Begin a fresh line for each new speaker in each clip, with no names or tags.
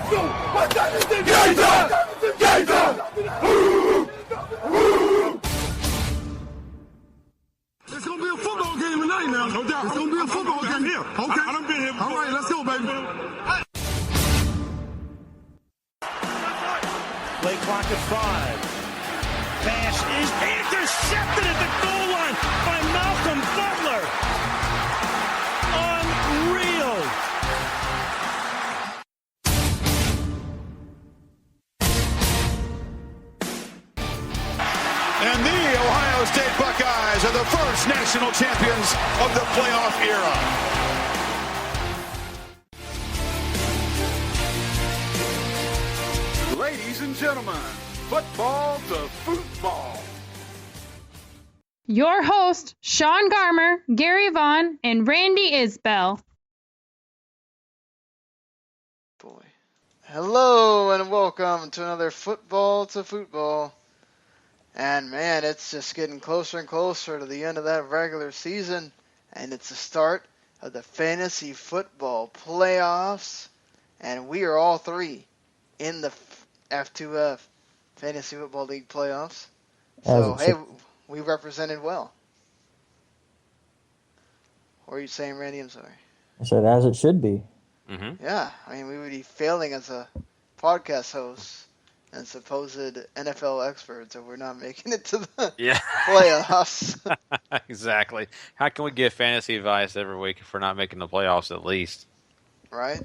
It's going to be a football game tonight now. No doubt. It's going to be a football game here. Okay. I done been here before. All right, let's go, baby.
Play clock at 5. Pass is intercepted at the goal line by Malcolm Butler. Unreal.
And the Ohio State Buckeyes are the first national champions of the playoff era.
Ladies and gentlemen, football to football.
Your host, Sean Garmer, Gary Vaughn, and Randy Isbell.
Boy. Hello and welcome to another Football to Football. And man, it's just getting closer and closer to the end of that regular season. And it's the start of the fantasy football playoffs. And we are all three in the F2F Fantasy Football League playoffs. So, hey, we represented well. What are you saying, Randy? I'm sorry.
I said, as it should be.
Mm-hmm. Yeah, I mean, we would be failing as a podcast host and supposed NFL experts if we're not making it to the playoffs.
Exactly. How can we give fantasy advice every week if we're not making the playoffs at least?
Right?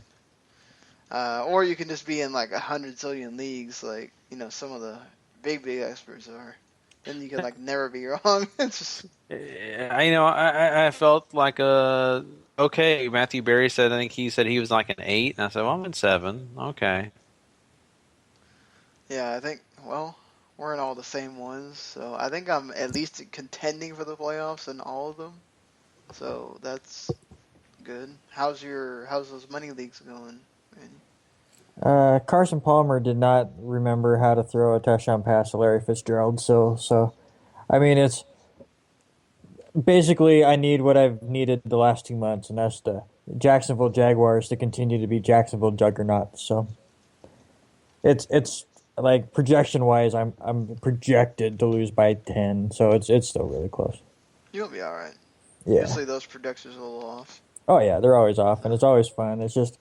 Or you can just be in like 100 zillion leagues like, some of the big experts are. Then you can like never be wrong. It's just...
I felt like okay. Matthew Berry said, I think he said he was like an 8. And I said, well, I'm in 7. Okay.
Yeah, I think, we're in all the same ones. So I think I'm at least contending for the playoffs in all of them. So that's good. How's those money leagues going, Randy?
Carson Palmer did not remember how to throw a touchdown pass to Larry Fitzgerald. So I mean, it's basically I need what I've needed the last 2 months, and that's the Jacksonville Jaguars to continue to be Jacksonville juggernauts. So it's like projection-wise, I'm projected to lose by 10, so it's still really close.
You'll be all right.
Yeah.
Usually those projections are a little off.
Oh yeah, they're always off, and it's always fun. It's just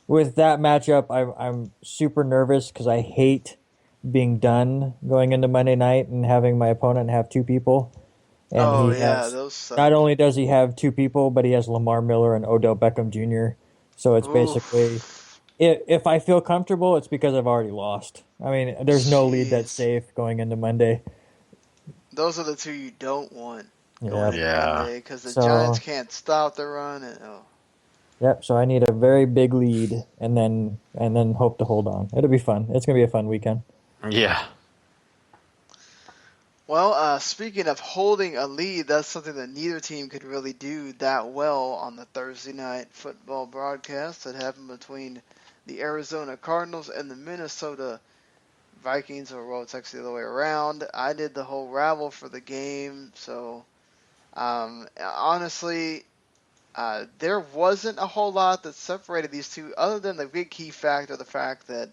with that matchup, I'm super nervous because I hate being done going into Monday night and having my opponent have 2 people. And
those suck.
Not only does he have 2 people, but he has Lamar Miller and Odell Beckham Jr. So it's basically, if I feel comfortable, it's because I've already lost. I mean, there's no lead that's safe going into Monday.
Those are the 2 you don't want.
Yeah.
Because the Giants can't stop the run.
Yep. So I need a very big lead, and then hope to hold on. It'll be fun. It's gonna be a fun weekend.
Yeah.
Well, speaking of holding a lead, that's something that neither team could really do that well on the Thursday night football broadcast that happened between the Arizona Cardinals and the Minnesota Vikings, or it's actually the other way around. I did the whole ravel for the game, so honestly, there wasn't a whole lot that separated these two other than the big key factor, the fact that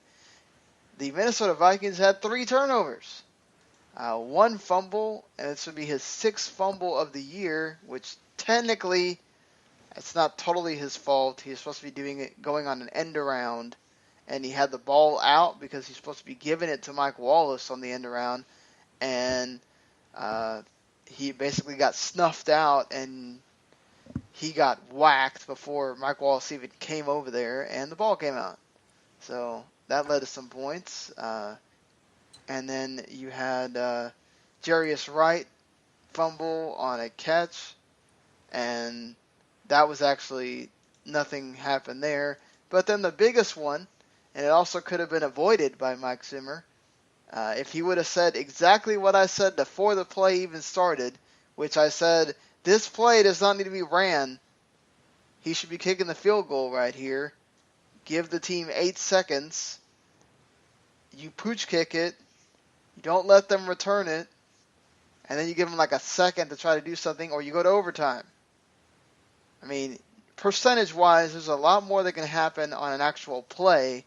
the Minnesota Vikings had 3 turnovers. 1 fumble, and this would be his 6th fumble of the year, which technically it's not totally his fault. He's supposed to be going on an end around, and he had the ball out because he's supposed to be giving it to Mike Wallace on the end around, and he basically got snuffed out, and he got whacked before Mike Wallace even came over there, and the ball came out. So that led to some points. And then you had Jarius Wright fumble on a catch, and that was actually nothing happened there. But then the biggest one, and it also could have been avoided by Mike Zimmer, if he would have said exactly what I said before the play even started, which I said, this play does not need to be ran. He should be kicking the field goal right here. Give the team 8 seconds. You pooch kick it. You don't let them return it. And then you give them like a second to try to do something, or you go to overtime. I mean, percentage-wise, there's a lot more that can happen on an actual play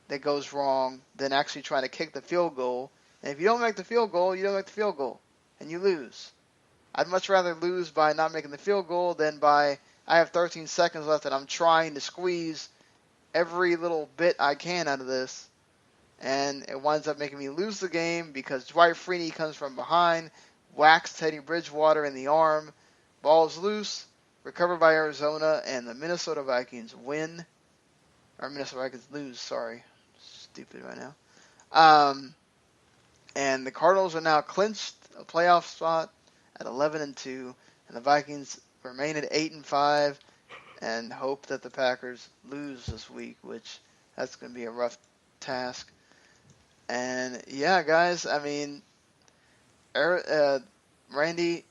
that goes wrong than actually trying to kick the field goal. And if you don't make the field goal, you don't make the field goal, and you lose. I'd much rather lose by not making the field goal than by I have 13 seconds left and I'm trying to squeeze every little bit I can out of this. And it winds up making me lose the game because Dwight Freeney comes from behind, whacks Teddy Bridgewater in the arm, ball's loose, recovered by Arizona, and the Minnesota Vikings win. Or Minnesota Vikings lose, sorry. Stupid right now. And the Cardinals are now clinched a playoff spot at 11-2, and the Vikings remain at 8-5 and hope that the Packers lose this week, which that's going to be a rough task. And yeah, guys, I mean, Randy,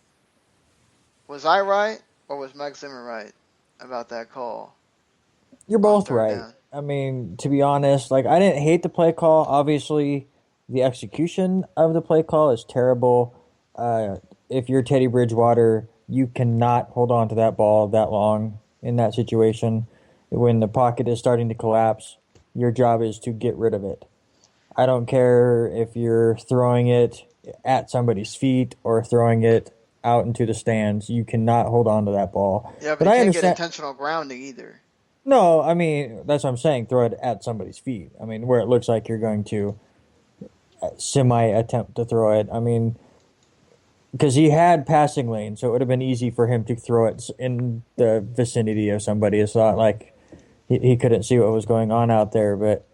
was I right or was Mike Zimmer right about that call?
You're both
third
right.
down?
I mean, to be honest, like I didn't hate the play call. Obviously, the execution of the play call is terrible. If you're Teddy Bridgewater, you cannot hold on to that ball that long in that situation. When the pocket is starting to collapse, your job is to get rid of it. I don't care if you're throwing it at somebody's feet or throwing it out into the stands. You cannot hold on to that ball.
Yeah, but you can't get intentional grounding either.
No, I mean, that's what I'm saying. Throw it at somebody's feet. I mean, where it looks like you're going to semi-attempt to throw it. I mean, because he had passing lane, so it would have been easy for him to throw it in the vicinity of somebody. It's not like he couldn't see what was going on out there, but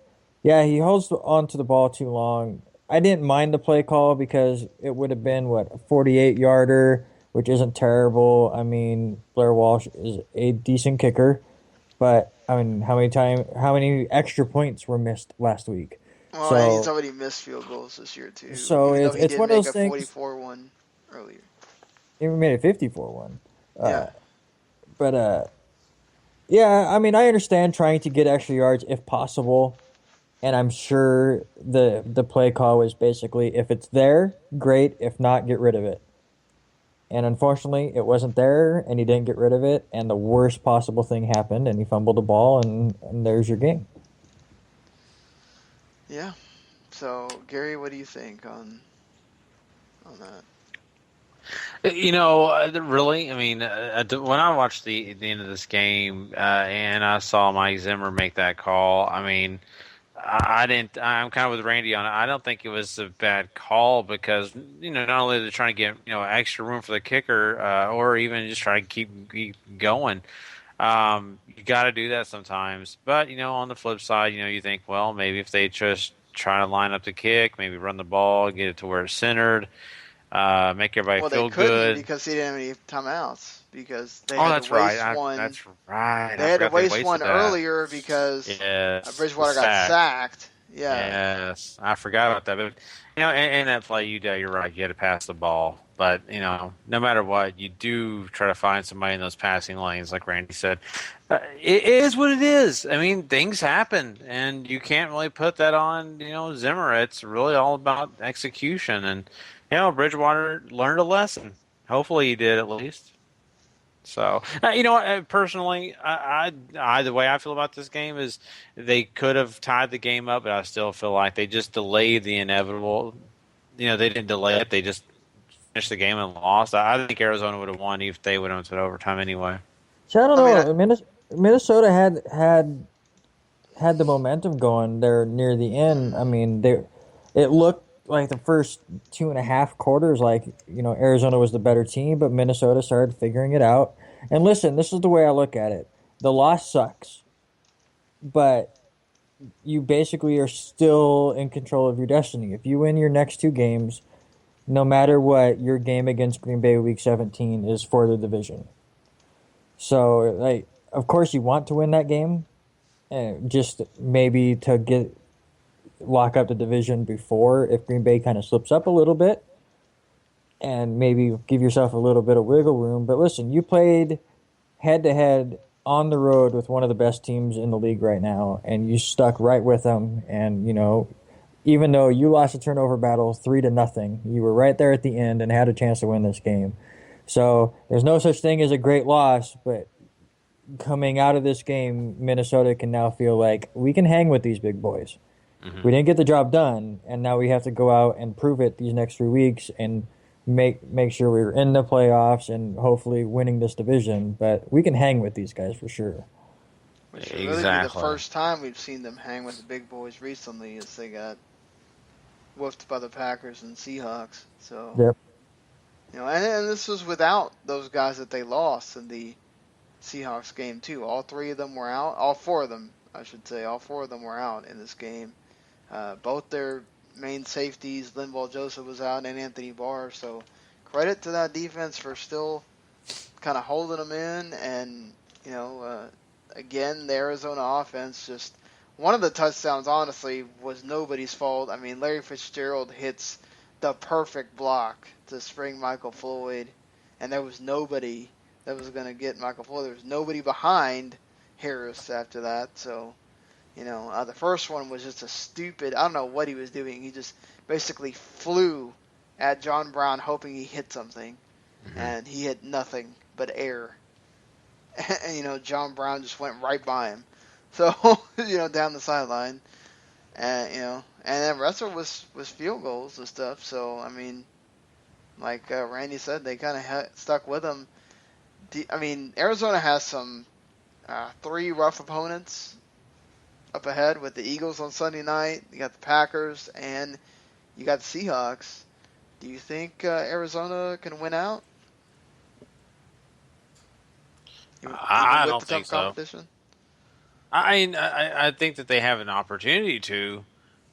yeah, he holds on to the ball too long. I didn't mind the play call because it would have been, a 48-yarder, which isn't terrible. I mean, Blair Walsh is a decent kicker, but I mean, how many extra points were missed last week?
Well,
So
he's already missed field goals this year too.
So it's one of those things.
44 one earlier.
He made a 54 one.
Yeah.
But yeah, I mean, I understand trying to get extra yards if possible. And I'm sure the play call was basically, if it's there, great. If not, get rid of it. And unfortunately, it wasn't there, and he didn't get rid of it. And the worst possible thing happened, and he fumbled the ball, and there's your game.
Yeah. So, Gary, what do you think on that?
You know, really, I mean, when I watched the end of this game and I saw Mike Zimmer make that call, I mean, I'm kind of with Randy on it. I don't think it was a bad call because, not only they're trying to get, extra room for the kicker or even just try to keep going. You got to do that sometimes. But, on the flip side, you think, well, maybe if they just try to line up the kick, maybe run the ball, get it to where it's centered, make everybody feel good.
Because he didn't have any timeouts. Because they
had to waste
one.
That's right.
They had to waste one earlier because Bridgewater got sacked. Yeah.
Yes, I forgot about that. But in that play, you're right. You had to pass the ball, but no matter what, you do try to find somebody in those passing lanes, like Randy said. It is what it is. I mean, things happen, and you can't really put that on Zimmer. It's really all about execution, and Bridgewater learned a lesson. Hopefully, he did at least. So, personally, the way I feel about this game is they could have tied the game up, but I still feel like they just delayed the inevitable. They didn't delay it; they just finished the game and lost. I think Arizona would have won if they would have went to overtime anyway.
So I don't know. Minnesota had the momentum going there near the end. I mean, it looked like the first 2.5 quarters, like, Arizona was the better team, but Minnesota started figuring it out. And listen, this is the way I look at it. The loss sucks, but you basically are still in control of your destiny. If you win your next 2 games, no matter what, your game against Green Bay Week 17 is for the division. So, of course you want to win that game, just maybe to lock up the division before if Green Bay kind of slips up a little bit and maybe give yourself a little bit of wiggle room. But listen, you played head-to-head on the road with one of the best teams in the league right now, and you stuck right with them. And, even though you lost a turnover battle 3-0, you were right there at the end and had a chance to win this game. So there's no such thing as a great loss, but coming out of this game, Minnesota can now feel like we can hang with these big boys. We didn't get the job done, and now we have to go out and prove it these next 3 weeks and make sure we're in the playoffs and hopefully winning this division. But we can hang with these guys for sure.
Which would really be the first time we've seen them hang with the big boys recently, as they got whooped by the Packers and Seahawks. So,
yep.
And this was without those guys that they lost in the Seahawks game too. All three of them were out. All four of them, I should say. All four of them were out in this game. Both their main safeties, Linval Joseph was out, and Anthony Barr. So, credit to that defense for still kind of holding them in. And again, the Arizona offense, just one of the touchdowns, honestly, was nobody's fault. I mean, Larry Fitzgerald hits the perfect block to spring Michael Floyd, and there was nobody that was going to get Michael Floyd. There was nobody behind Harris after that. So, the first one was just a stupid, I don't know what he was doing. He just basically flew at John Brown hoping he hit something, and he hit nothing but air. And, John Brown just went right by him. So, down the sideline. And then the rest of it was field goals and stuff. So, I mean, like Randy said, they kind of stuck with them. Arizona has some 3 rough opponents up ahead with the Eagles on Sunday night. You got the Packers, and you got the Seahawks. Do you think Arizona can win out?
I don't think so. I think that they have an opportunity to,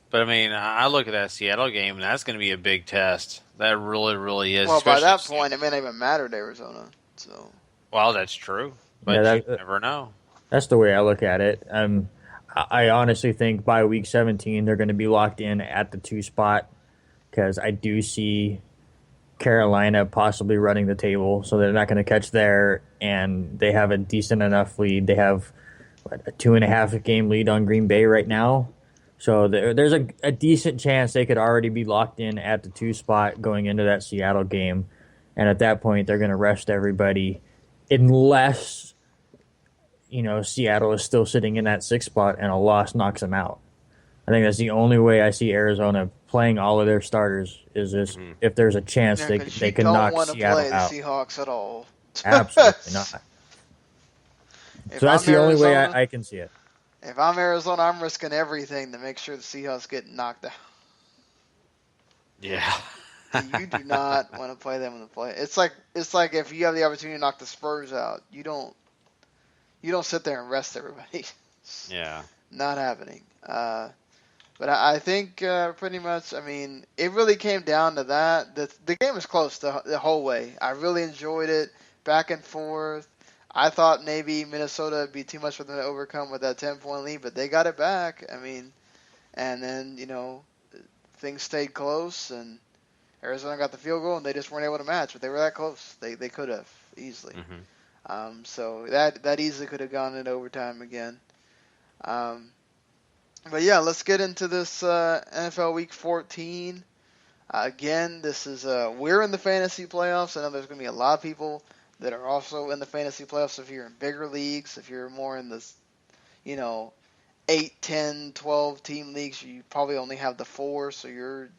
but I look at that Seattle game, and that's going to be a big test. That really, really is.
Well, by that point, it may not even matter to Arizona. So.
Well, that's true, but you never know.
That's the way I look at it. I honestly think by week 17 they're going to be locked in at the 2 spot, because I do see Carolina possibly running the table, so they're not going to catch there, and they have a decent enough lead. They have a 2.5 game lead on Green Bay right now, so there's a decent chance they could already be locked in at the 2 spot going into that Seattle game, and at that point they're going to rest everybody, unless Seattle is still sitting in that 6 spot and a loss knocks them out. I think that's the only way I see Arizona playing all of their starters is this, if there's a chance they can knock Seattle out.
You don't want to play the Seahawks at all.
Absolutely not. So that's the only way I can see it.
If I'm Arizona, I'm risking everything to make sure the Seahawks get knocked out.
Yeah.
You do not want to play them in the play. It's like if you have the opportunity to knock the Spurs out, you don't sit there and rest everybody.
Yeah.
Not happening. But I think pretty much, it really came down to that. The game was close the whole way. I really enjoyed it, back and forth. I thought maybe Minnesota would be too much for them to overcome with that 10-point lead, but they got it back. And then, things stayed close, and Arizona got the field goal, and they just weren't able to match, but they were that close. They could have easily. So that easily could have gone into overtime again. But yeah, let's get into this NFL Week 14. Again, this is we're in the fantasy playoffs. I know there's going to be a lot of people that are also in the fantasy playoffs. If you're in bigger leagues, if you're more in this, 8, 10, 12 team leagues, you probably only have the 4, so your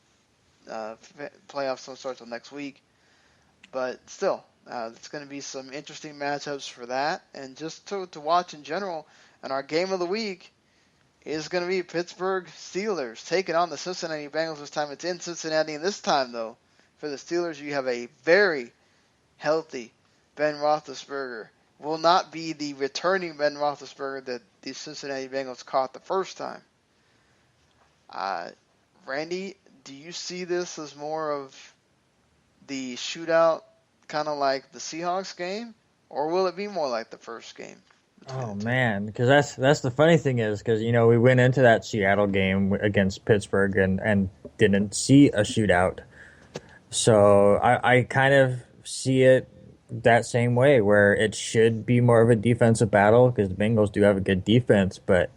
playoffs don't start till next week. But still, it's going to be some interesting matchups for that. And just to watch in general, and our game of the week is going to be Pittsburgh Steelers taking on the Cincinnati Bengals this time. It's in Cincinnati, and this time, though, for the Steelers, you have a very healthy Ben Roethlisberger. Will not be the returning Ben Roethlisberger that the Cincinnati Bengals caught the first time. Randy, do you see this as more of the shootout, kind of like the Seahawks game, or will it be more like the first game?
Oh man, because that's the funny thing is because we went into that Seattle game against Pittsburgh and didn't see a shootout, so I kind of see it that same way where it should be more of a defensive battle because the Bengals do have a good defense, but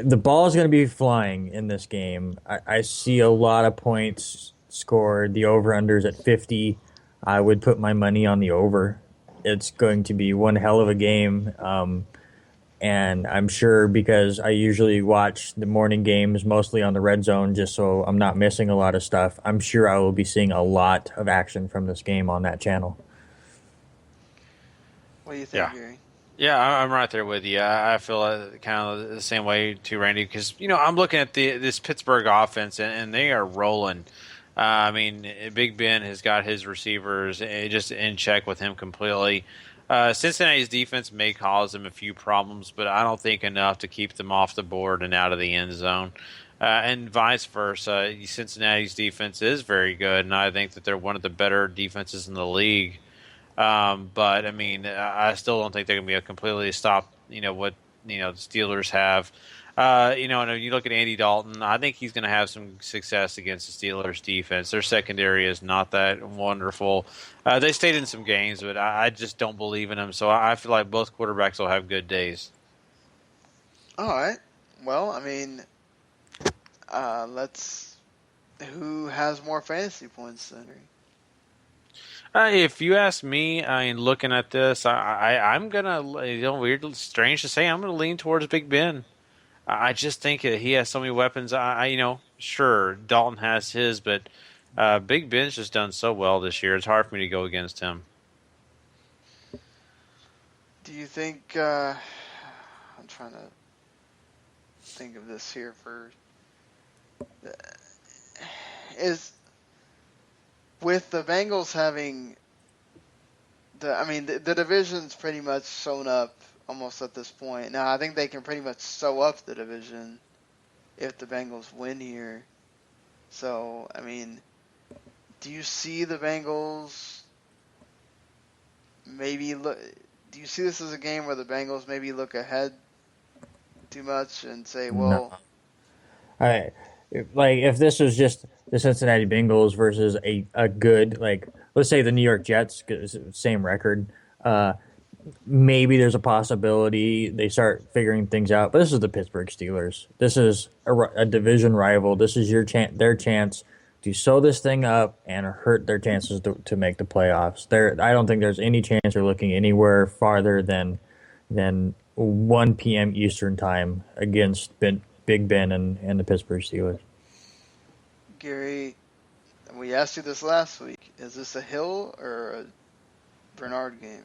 the ball is going to be flying in this game. I see a lot of points scored. The over-under's at 50. I would put my money on the over. It's going to be one hell of a game. And I'm sure because I usually watch the morning games mostly on the red zone just so I'm not missing a lot of stuff, I'm sure I will be seeing a lot of action from this game on that channel.
What do you think,
Yeah.
Gary?
Yeah, I'm right there with you. I feel kind of the same way too, Randy, because I'm looking at this Pittsburgh offense and they are rolling. I mean, Big Ben has got his receivers just in check with him completely. Cincinnati's defense may cause them a few problems, but I don't think enough to keep them off the board and out of the end zone. And vice versa, Cincinnati's defense is very good, and I think that they're one of the better defenses in the league. But I mean, I still don't think they're going to be able to completely stop, what, the Steelers have. And if you look at Andy Dalton, I think he's going to have some success against the Steelers defense. Their secondary is not that wonderful. They stayed in some games, but I just don't believe in them. So I feel like both quarterbacks will have good days.
All right. Well, I mean, who has more fantasy points, Henry?
If you ask me, I mean, looking at this, I'm gonna, weird, strange to say, I'm gonna lean towards Big Ben. I just think that he has so many weapons. Sure, Dalton has his, but Big Ben's just done so well this year. It's hard for me to go against him.
Do you think? I'm trying to think of this here first. Is with the Bengals having the division's pretty much sewn up almost at this point. Now, I think they can pretty much sew up the division if the Bengals win here. So, I mean, do you see the Bengals do you see this as a game where the Bengals maybe look ahead too much and say, well...
No. If this was just the Cincinnati Bengals versus a good, let's say the New York Jets, same record, maybe there's a possibility they start figuring things out. But this is the Pittsburgh Steelers. This is a division rival. This is their chance to sew this thing up and hurt their chances to make the playoffs. I don't think there's any chance they're looking anywhere farther than 1 p.m. Eastern time against Big Ben and the Pittsburgh Steelers.
Gary, we asked you this last week. Is this a Hill or a Bernard game?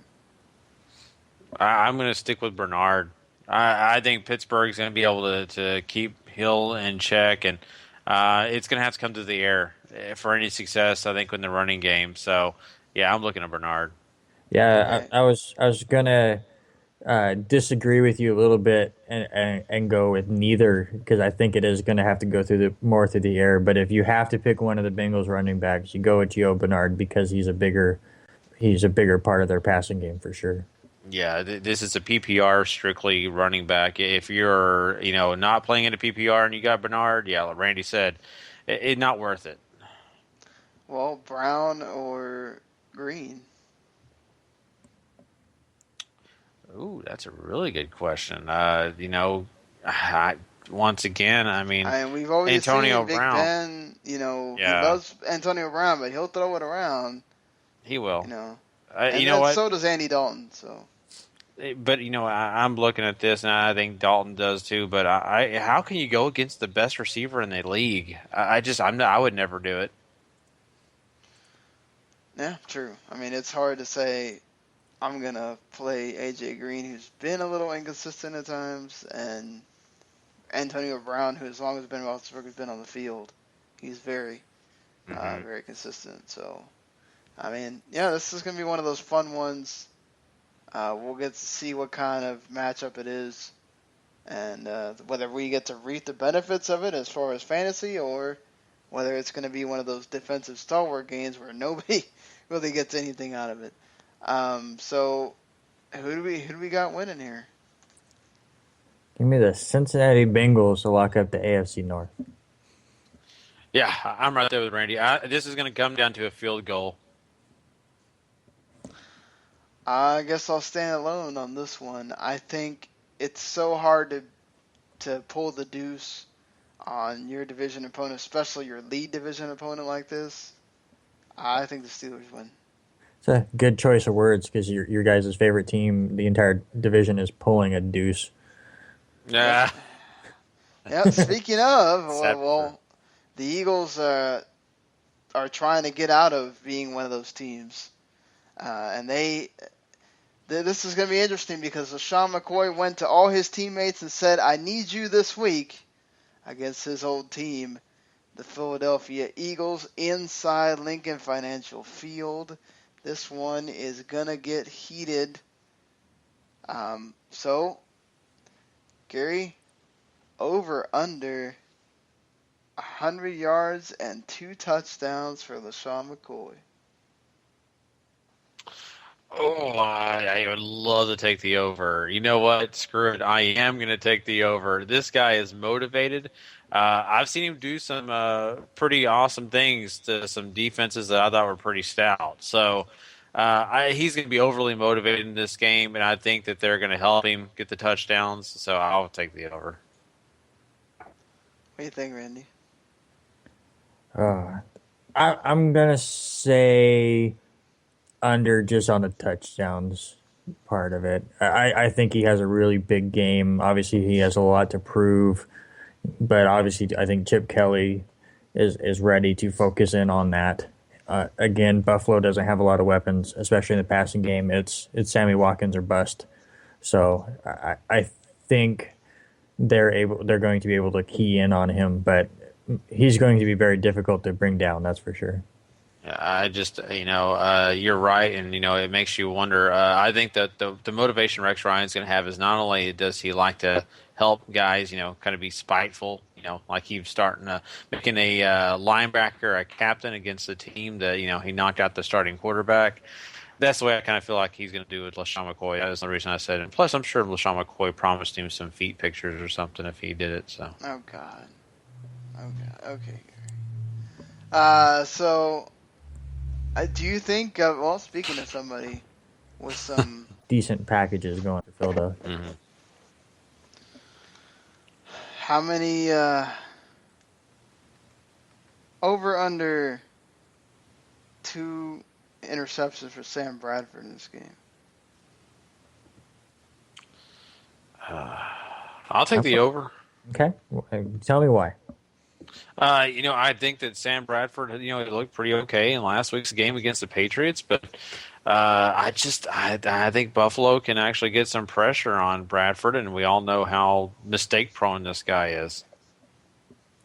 I'm going to stick with Bernard. I think Pittsburgh's going to be able to keep Hill in check, and it's going to have to come to the air for any success, I think, in the running game. So, yeah, I'm looking at Bernard.
Yeah,
Okay.
I was going to disagree with you a little bit and go with neither, because I think it is going to have to go more through the air. But if you have to pick one of the Bengals running backs, you go with Gio Bernard because he's a bigger part of their passing game for sure.
Yeah, this is a PPR strictly running back. If you're, not playing in a PPR and you got Bernard, yeah, like Randy said, it's not worth it.
Well, Brown or Green?
Ooh, that's a really good question. Once again, I mean,
we've always
Antonio
seen Big
Brown.
Ben, he loves Antonio Brown, but he'll throw it around.
He will.
And so does Andy Dalton. So,
but I'm looking at this, and I think Dalton does too. But how can you go against the best receiver in the league? I would never do it.
yeah, true. I mean, it's hard to say I'm going to play A.J. Green, who's been a little inconsistent at times, and Antonio Brown, who as long as Ben Roethlisberger's been on the field, he's very consistent. So, I mean, yeah, this is going to be one of those fun ones. We'll get to see what kind of matchup it is, and whether we get to reap the benefits of it as far as fantasy, or whether it's going to be one of those defensive stalwart games where nobody really gets anything out of it. So who do we got winning here?
Give me the Cincinnati Bengals to lock up the AFC North.
Yeah, I'm right there with Randy. This is going to come down to a field goal.
I guess I'll stand alone on this one. I think it's so hard to pull the deuce on your division opponent, especially your lead division opponent like this. I think the Steelers win.
It's a good choice of words because your guys' favorite team, the entire division, is pulling a deuce
Yeah.
Yeah. Speaking of, well, the Eagles are trying to get out of being one of those teams, and this is going to be interesting because LaShawn McCoy went to all his teammates and said, "I need you this week," against his old team, the Philadelphia Eagles, inside Lincoln Financial Field. This one is going to get heated. So, Gary, over under 100 yards and 2 touchdowns for LaShawn McCoy.
Oh, I would love to take the over. You know what? Screw it. I am going to take the over. This guy is motivated. I've seen him do some pretty awesome things to some defenses that I thought were pretty stout. So he's going to be overly motivated in this game, and I think that they're going to help him get the touchdowns. So I'll take the over.
What do you think, Randy?
I'm going to say under just on the touchdowns part of it. I think he has a really big game. Obviously, he has a lot to prove, but obviously, I think Chip Kelly is ready to focus in on that. Again, Buffalo doesn't have a lot of weapons, especially in the passing game. It's Sammy Watkins or bust. So I think they're going to be able to key in on him, but he's going to be very difficult to bring down. That's for sure.
I just, you're right, and, it makes you wonder. I think that the motivation Rex Ryan's going to have is not only does he like to help guys, kind of be spiteful, like he's starting to making a linebacker a captain against a team that, he knocked out the starting quarterback. That's the way I kind of feel like he's going to do with LaShawn McCoy. That's the reason I said it. And plus, I'm sure LaShawn McCoy promised him some feet pictures or something if he did it. So.
Oh, God. Okay. So... do you think, speaking of somebody with some
decent packages going to Philadelphia,
mm-hmm.
How many over under 2 interceptions for Sam Bradford in this game?
I'll take the over.
Okay, tell me why.
I think that Sam Bradford, he looked pretty okay in last week's game against the Patriots, but I think Buffalo can actually get some pressure on Bradford, and we all know how mistake-prone this guy is.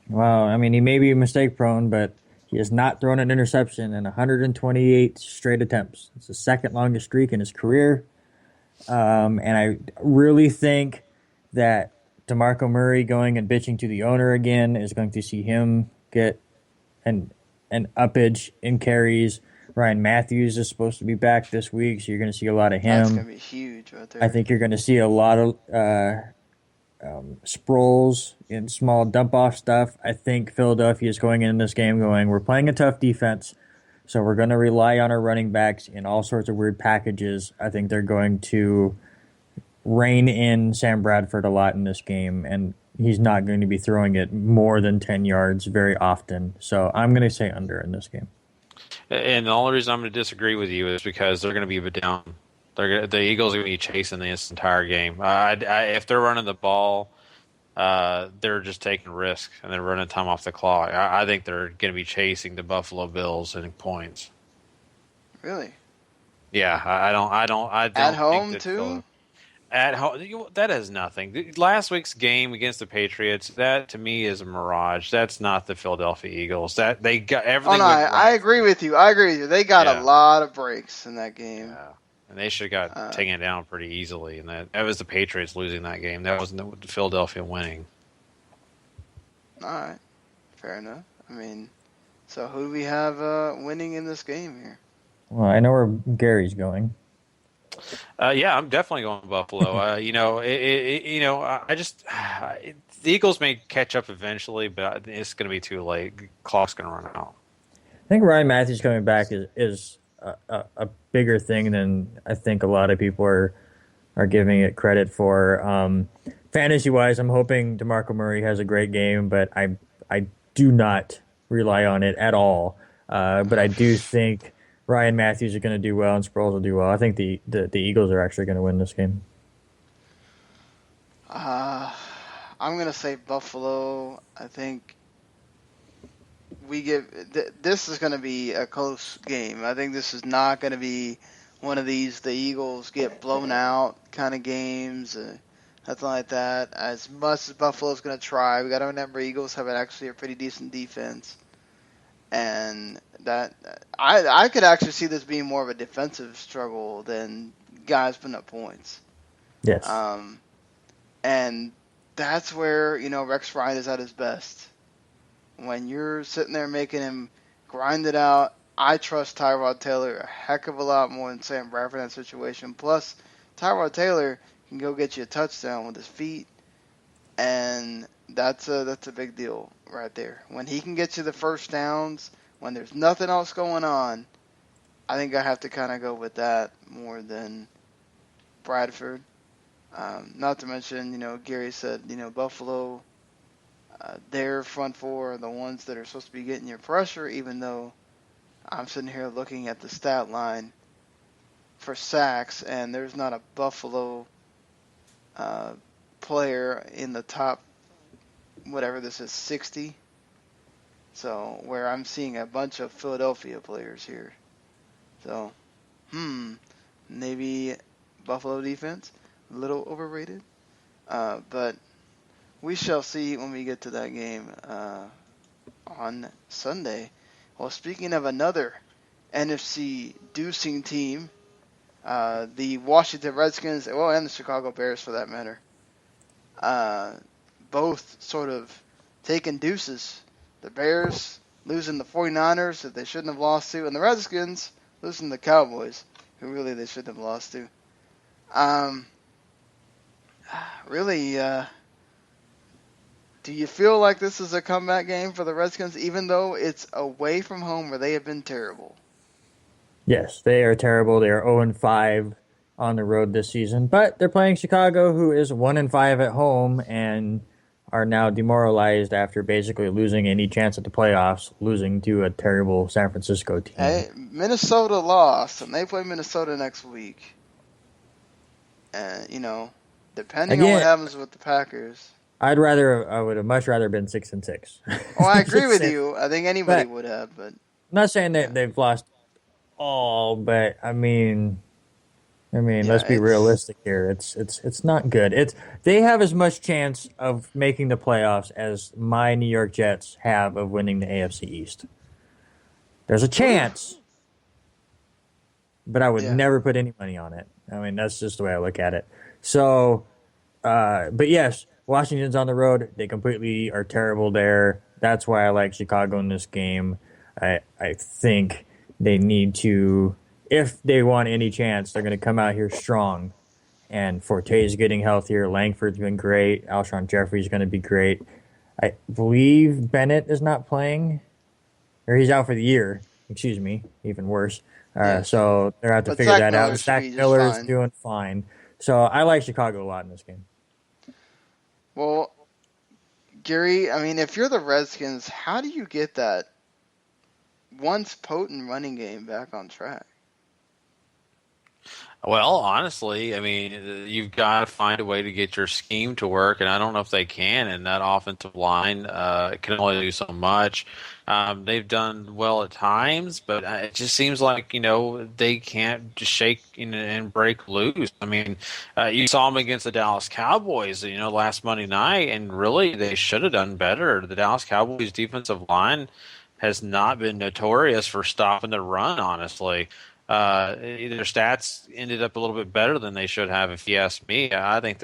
Well, I mean, he may be mistake-prone, but he has not thrown an interception in 128 straight attempts. It's the second longest streak in his career, and I really think that DeMarco Murray going and bitching to the owner again is going to see him get an uppage in carries. Ryan Matthews is supposed to be back this week, so you're going to see a lot of him.
That's going to be huge right there.
I think you're going to see a lot of Sproles in small dump-off stuff. I think Philadelphia is going in this game we're playing a tough defense, so we're going to rely on our running backs in all sorts of weird packages. I think they're going to rein in Sam Bradford a lot in this game, and he's not going to be throwing it more than 10 yards very often. So I'm going to say under in this game.
And the only reason I'm going to disagree with you is because they're going to be down. The Eagles are going to be chasing this entire game. If they're running the ball, they're just taking risks and they're running time off the clock. I think they're going to be chasing the Buffalo Bills in points.
Really?
Yeah, I don't.
At home too.
At home, that has nothing. Last week's game against the Patriots, that to me is a mirage. That's not the Philadelphia Eagles. That they got everything.
Oh no, I agree with you. They got a lot of breaks in that game.
Yeah. And they should have got taken down pretty easily. And that was the Patriots losing that game. That wasn't the Philadelphia winning.
All right, fair enough. I mean, so who do we have winning in this game here?
Well, I know where Gary's going.
Yeah, I'm definitely going to Buffalo. I just the Eagles may catch up eventually, but it's going to be too late. Clock's going to run out.
I think Ryan Matthews coming back is a bigger thing than I think a lot of people are giving it credit for. Fantasy wise, I'm hoping DeMarco Murray has a great game, but I do not rely on it at all. But I do think Ryan Matthews is going to do well and Sproles will do well. I think the Eagles are actually going to win this game.
I'm going to say Buffalo. I think this is going to be a close game. I think this is not going to be one of these the Eagles get blown out kind of games, nothing like that. As much as Buffalo's going to try, we got to remember Eagles have actually a pretty decent defense, and that I could actually see this being more of a defensive struggle than guys putting up points.
Yes.
And that's where Rex Ryan is at his best. When you're sitting there making him grind it out, I trust Tyrod Taylor a heck of a lot more than Sam Bradford in that situation. Plus, Tyrod Taylor can go get you a touchdown with his feet, and that's a big deal right there. When he can get you the first downs, when there's nothing else going on, I think I have to kind of go with that more than Bradford. Not to mention, Gary said, Buffalo. Their front four are the ones that are supposed to be getting your pressure, even though I'm sitting here looking at the stat line for sacks, and there's not a Buffalo player in the top, whatever this is, 60. So, where I'm seeing a bunch of Philadelphia players here. So, maybe Buffalo defense, a little overrated. But we shall see when we get to that game on Sunday. Well, speaking of another NFC deucing team, the Washington Redskins, and the Chicago Bears for that matter, both sort of taking deuces. The Bears losing the 49ers that they shouldn't have lost to, and the Redskins losing the Cowboys, who really they shouldn't have lost to. Really, do you feel like this is a comeback game for the Redskins, even though it's away from home where they have been terrible?
Yes, they are terrible. They are 0-5 on the road this season, but they're playing Chicago, who is 1-5 at home, and are now demoralized after basically losing any chance at the playoffs, losing to a terrible San Francisco team.
Hey, Minnesota lost, and they play Minnesota next week. And, depending on what happens with the Packers.
I would have much rather been 6-6.
Oh, I agree with you. I think anybody would have, but
I'm not saying that they've lost all, but I mean, let's be realistic here. It's not good. They have as much chance of making the playoffs as my New York Jets have of winning the AFC East. There's a chance, but I would never put any money on it. I mean, that's just the way I look at it. So, but yes, Washington's on the road. They completely are terrible there. That's why I like Chicago in this game. I think they need to, if they want any chance, they're going to come out here strong. And Forte's getting healthier. Langford's been great. Alshon Jeffrey's going to be great. I believe Bennett is not playing, or he's out for the year. Excuse me, even worse. So they're going to have to figure that out. Zach Miller's doing fine. So I like Chicago a lot in this game.
Well, Gary, I mean, if you're the Redskins, how do you get that once potent running game back on track?
Well, honestly, I mean, you've got to find a way to get your scheme to work, and I don't know if they can. And that offensive line can only do so much. They've done well at times, but it just seems like they can't just shake and break loose. I mean, you saw them against the Dallas Cowboys, last Monday night, and really they should have done better. The Dallas Cowboys defensive line has not been notorious for stopping the run, honestly. Their stats ended up a little bit better than they should have, if you ask me. I think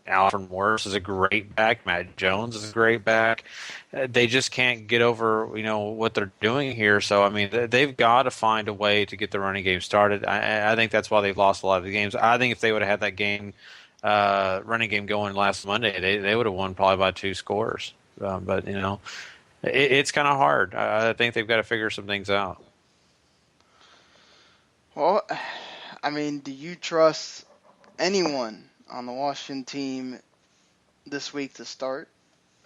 Alfred Morris is a great back. Matt Jones is a great back. They just can't get over, what they're doing here. So, I mean, they've got to find a way to get the running game started. I think that's why they've lost a lot of the games. I think if they would have had that game, running game going last Monday, they would have won probably by 2 scores. But, it's kind of hard. I think they've got to figure some things out.
Well, I mean, do you trust anyone on the Washington team this week to start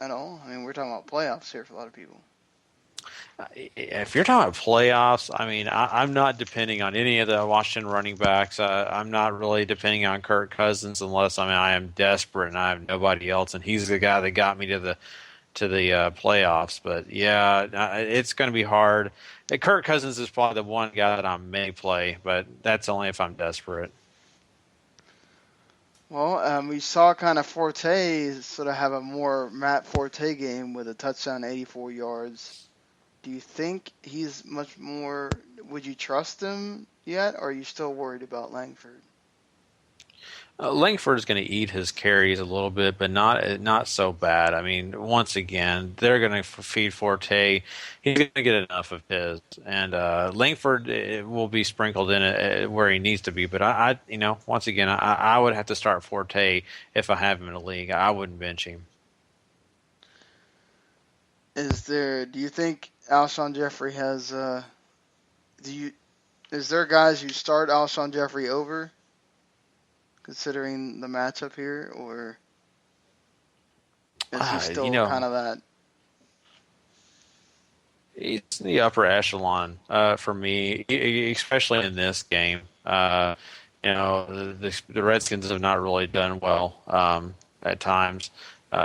at all? I mean, we're talking about playoffs here for a lot of people.
If you're talking about playoffs, I mean, I'm not depending on any of the Washington running backs. I'm not really depending on Kirk Cousins unless I am desperate and I have nobody else, and he's the guy that got me to the playoffs. But yeah, it's going to be hard. Kirk Cousins is probably the one guy that I may play, but that's only if I'm desperate.
Well, we saw kind of Forte sort of have a more Matt Forte game with a touchdown, 84 yards. Do you think he's much more? Would you trust him yet, or are you still worried about Langford?
Langford is going to eat his carries a little bit, but not so bad. I mean, once again, they're going to feed Forte. He's going to get enough of his, and Langford will be sprinkled in it where he needs to be. But once again, I would have to start Forte if I have him in a league. I wouldn't bench him.
Do you think Alshon Jeffrey has? Is there guys you start Alshon Jeffrey over, considering the matchup here, or is he still kind of that?
It's the upper echelon for me, especially in this game. The Redskins have not really done well at times.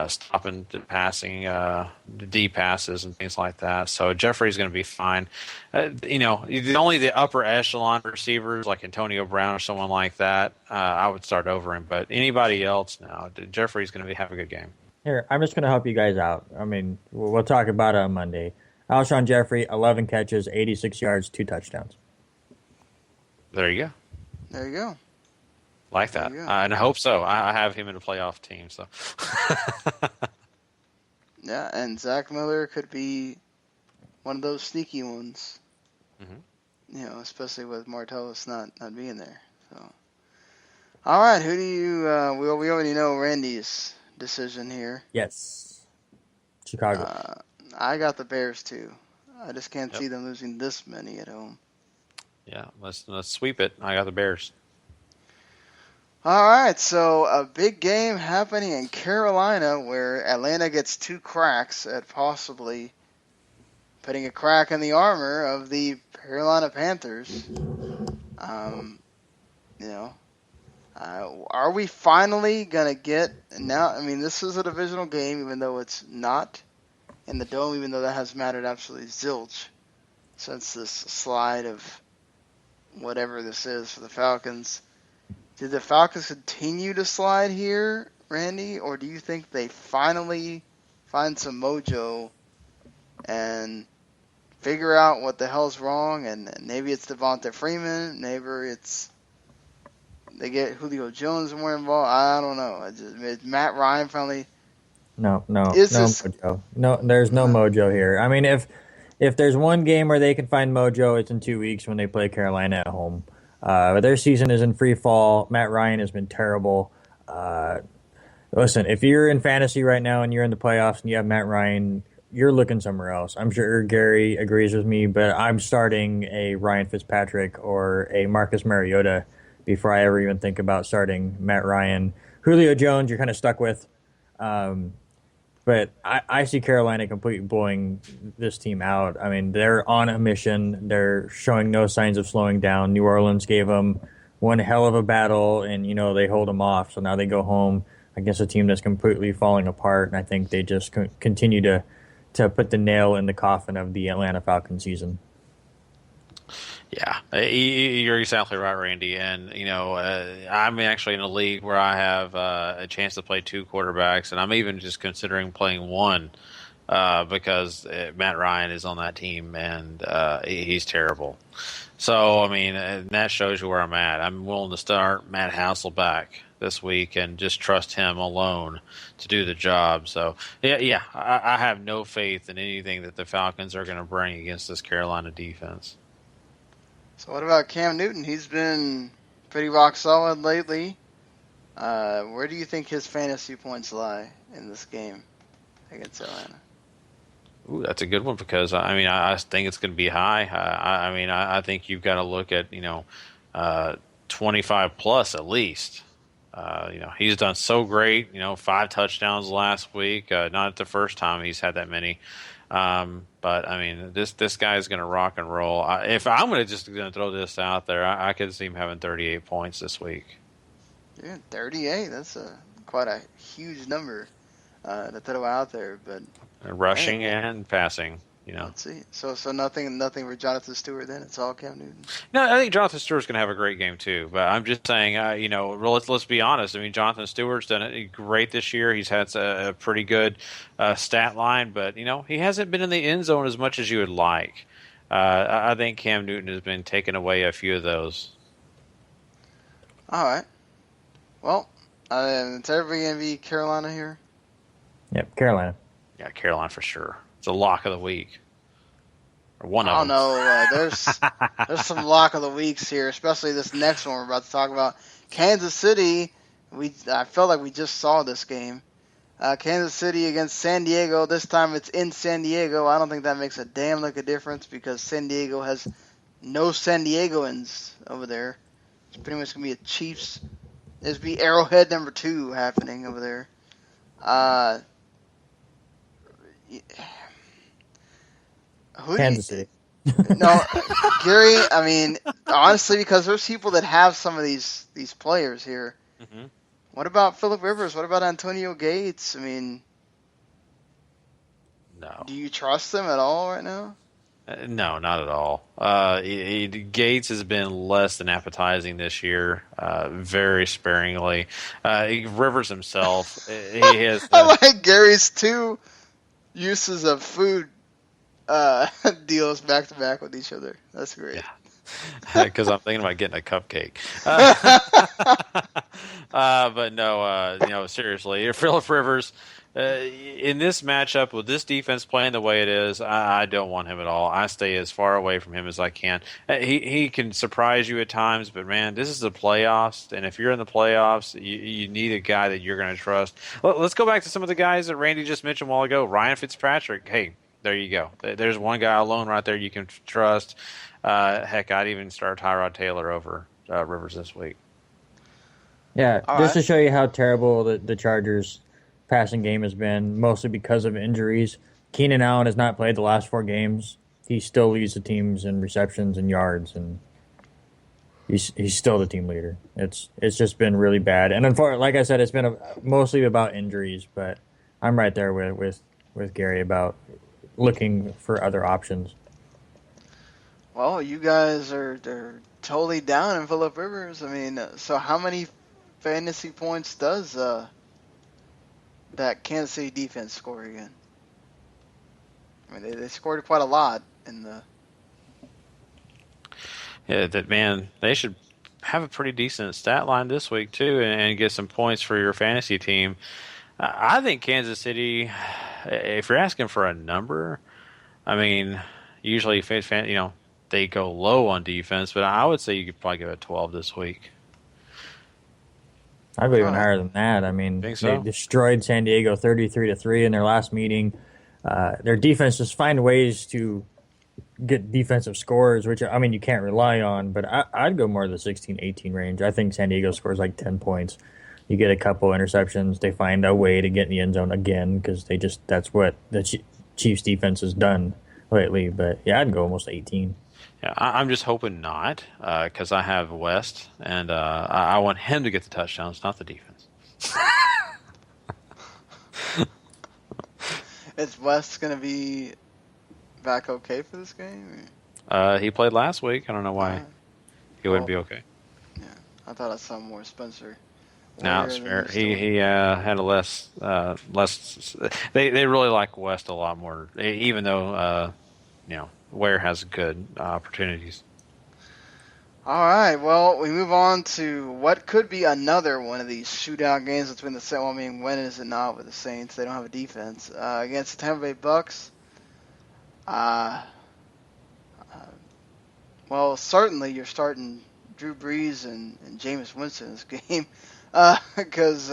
Stopping the passing, the deep passes and things like that. So Jeffrey's going to be fine. Only the upper echelon receivers like Antonio Brown or someone like that, I would start over him. But anybody else, no, Jeffrey's going to have a good game.
Here, I'm just going to help you guys out. I mean, we'll talk about it on Monday. Alshon Jeffrey, 11 catches, 86 yards, 2 touchdowns.
There you go.
There you go.
Like that. And I hope so. I have him in a playoff team. So.
Yeah, and Zach Miller could be one of those sneaky ones. Mm-hmm. Especially with Martellus not being there. So, all right, who do you? We already know Randy's decision here.
Yes, Chicago.
I got the Bears too. I just can't see them losing this many at home.
Yeah, let's sweep it. I got the Bears.
All right, so a big game happening in Carolina where Atlanta gets 2 cracks at possibly putting a crack in the armor of the Carolina Panthers. Are we finally going to get now? I mean, this is a divisional game, even though it's not in the Dome, even though that has mattered absolutely zilch since this slide of whatever this is for the Falcons. Did the Falcons continue to slide here, Randy, or do you think they finally find some mojo and figure out what the hell's wrong? And maybe it's Devonta Freeman, maybe they get Julio Jones more involved. I don't know. Matt Ryan finally.
No mojo. No, there's no mojo here. I mean, if there's one game where they can find mojo, it's in 2 weeks when they play Carolina at home. But their season is in free fall. Matt Ryan has been terrible. Listen, if you're in fantasy right now and you're in the playoffs and you have Matt Ryan, you're looking somewhere else. I'm sure Gary agrees with me, but I'm starting a Ryan Fitzpatrick or a Marcus Mariota before I ever even think about starting Matt Ryan. Julio Jones, you're kind of stuck with. But I see Carolina completely blowing this team out. I mean, they're on a mission. They're showing no signs of slowing down. New Orleans gave them one hell of a battle, and, they hold them off. So now they go home against a team that's completely falling apart, and I think they just continue to put the nail in the coffin of the Atlanta Falcons season.
Yeah, you're exactly right, Randy. And, I'm actually in a league where I have a chance to play 2 quarterbacks, and I'm even just considering playing one because Matt Ryan is on that team, and he's terrible. So, I mean, that shows you where I'm at. I'm willing to start Matt Hasselbeck this week and just trust him alone to do the job. So, yeah, I have no faith in anything that the Falcons are going to bring against this Carolina defense.
So what about Cam Newton? He's been pretty rock solid lately. Where do you think his fantasy points lie in this game against Atlanta?
Ooh, that's a good one because, I think it's going to be high. I think you've got to look at, 25 plus at least. He's done so great, 5 touchdowns last week. Not the first time he's had that many. But I mean, this guy's going to rock and roll. If I'm going to throw this out there, I could see him having 38 points this week.
Yeah, 38. That's quite a huge number to throw out there. But
Rushing and passing.
Let's see. So nothing for Jonathan Stewart then. It's all Cam Newton.
No, I think Jonathan Stewart's going to have a great game too. But I'm just saying, let's be honest. I mean, Jonathan Stewart's done it great this year. He's had a pretty good stat line, but he hasn't been in the end zone as much as you would like. I think Cam Newton has been taking away a few of those.
All right. Well, it's everybody going to be Carolina here.
Yep, Carolina.
Yeah, Carolina for sure. It's a lock of the week. Or one of them.
I don't know. There's some lock of the weeks here, especially this next one we're about to talk about. Kansas City. I felt like we just saw this game. Kansas City against San Diego. This time it's in San Diego. I don't think that makes a damn lick of difference because San Diego has no San Diegoans over there. It's pretty much going to be a Chiefs. There's be Arrowhead number 2 happening over there.
Kansas City.
No, Gary, I mean, honestly, because there's people that have some of these players here.
Mm-hmm.
What about Phillip Rivers? What about Antonio Gates? I mean,
no.
Do you trust them at all right now?
No, not at all. Gates has been less than appetizing this year, very sparingly. Rivers himself, he has.
I like Gary's 2 uses of food deals back to back with each other. That's great.
Yeah. Because I'm thinking about getting a cupcake. But no, seriously, Phillip Rivers. In this matchup, with this defense playing the way it is, I don't want him at all. I stay as far away from him as I can. He can surprise you at times, but man, this is the playoffs, and if you're in the playoffs, you need a guy that you're going to trust. Let's go back to some of the guys that Randy just mentioned a while ago. Ryan Fitzpatrick, hey, there you go. There's one guy alone right there you can trust. Heck, I'd even start Tyrod Taylor over Rivers this week.
Yeah, just to show you how terrible the Chargers' passing game has been, mostly because of injuries. Keenan Allen has not played the last 4 games. He still leads the teams in receptions and yards, and he's still the team leader. It's just been really bad. And unfortunately, like I said, it's been mostly about injuries, but I'm right there with Gary about looking for other options.
Well, you guys are totally down in Phillip Rivers. I mean, so how many fantasy points does that Kansas City defense score again? I mean, they scored quite a lot in the.
Yeah, they should have a pretty decent stat line this week too, and get some points for your fantasy team. I think Kansas City, if you're asking for a number, I mean, usually they go low on defense, but I would say you could probably give it 12 this week.
I'd go even higher than that. I mean, they destroyed San Diego 33-3 in their last meeting. Their defense just find ways to get defensive scores, which, I mean, you can't rely on, but I'd go more to the 16-18 range. I think San Diego scores like 10 points. You get a couple interceptions. They find a way to get in the end zone again because that's what the Chiefs defense has done lately. But, yeah, I'd go almost 18.
Yeah, I'm just hoping not, because I have West, and I want him to get the touchdowns, not the defense.
Is West going to be back okay for this game?
He played last week. I don't know why he wouldn't be okay.
Yeah, I thought I saw more Spencer.
No, it's fair. He had a less. They really like West a lot more, even though Ware has good opportunities.
All right, well, we move on to what could be another one of these shootout games between the Saints. Well, I mean, when is it not with the Saints? They don't have a defense. Against the Tampa Bay Bucks. Well, certainly you're starting Drew Brees and Jameis Winston in this game because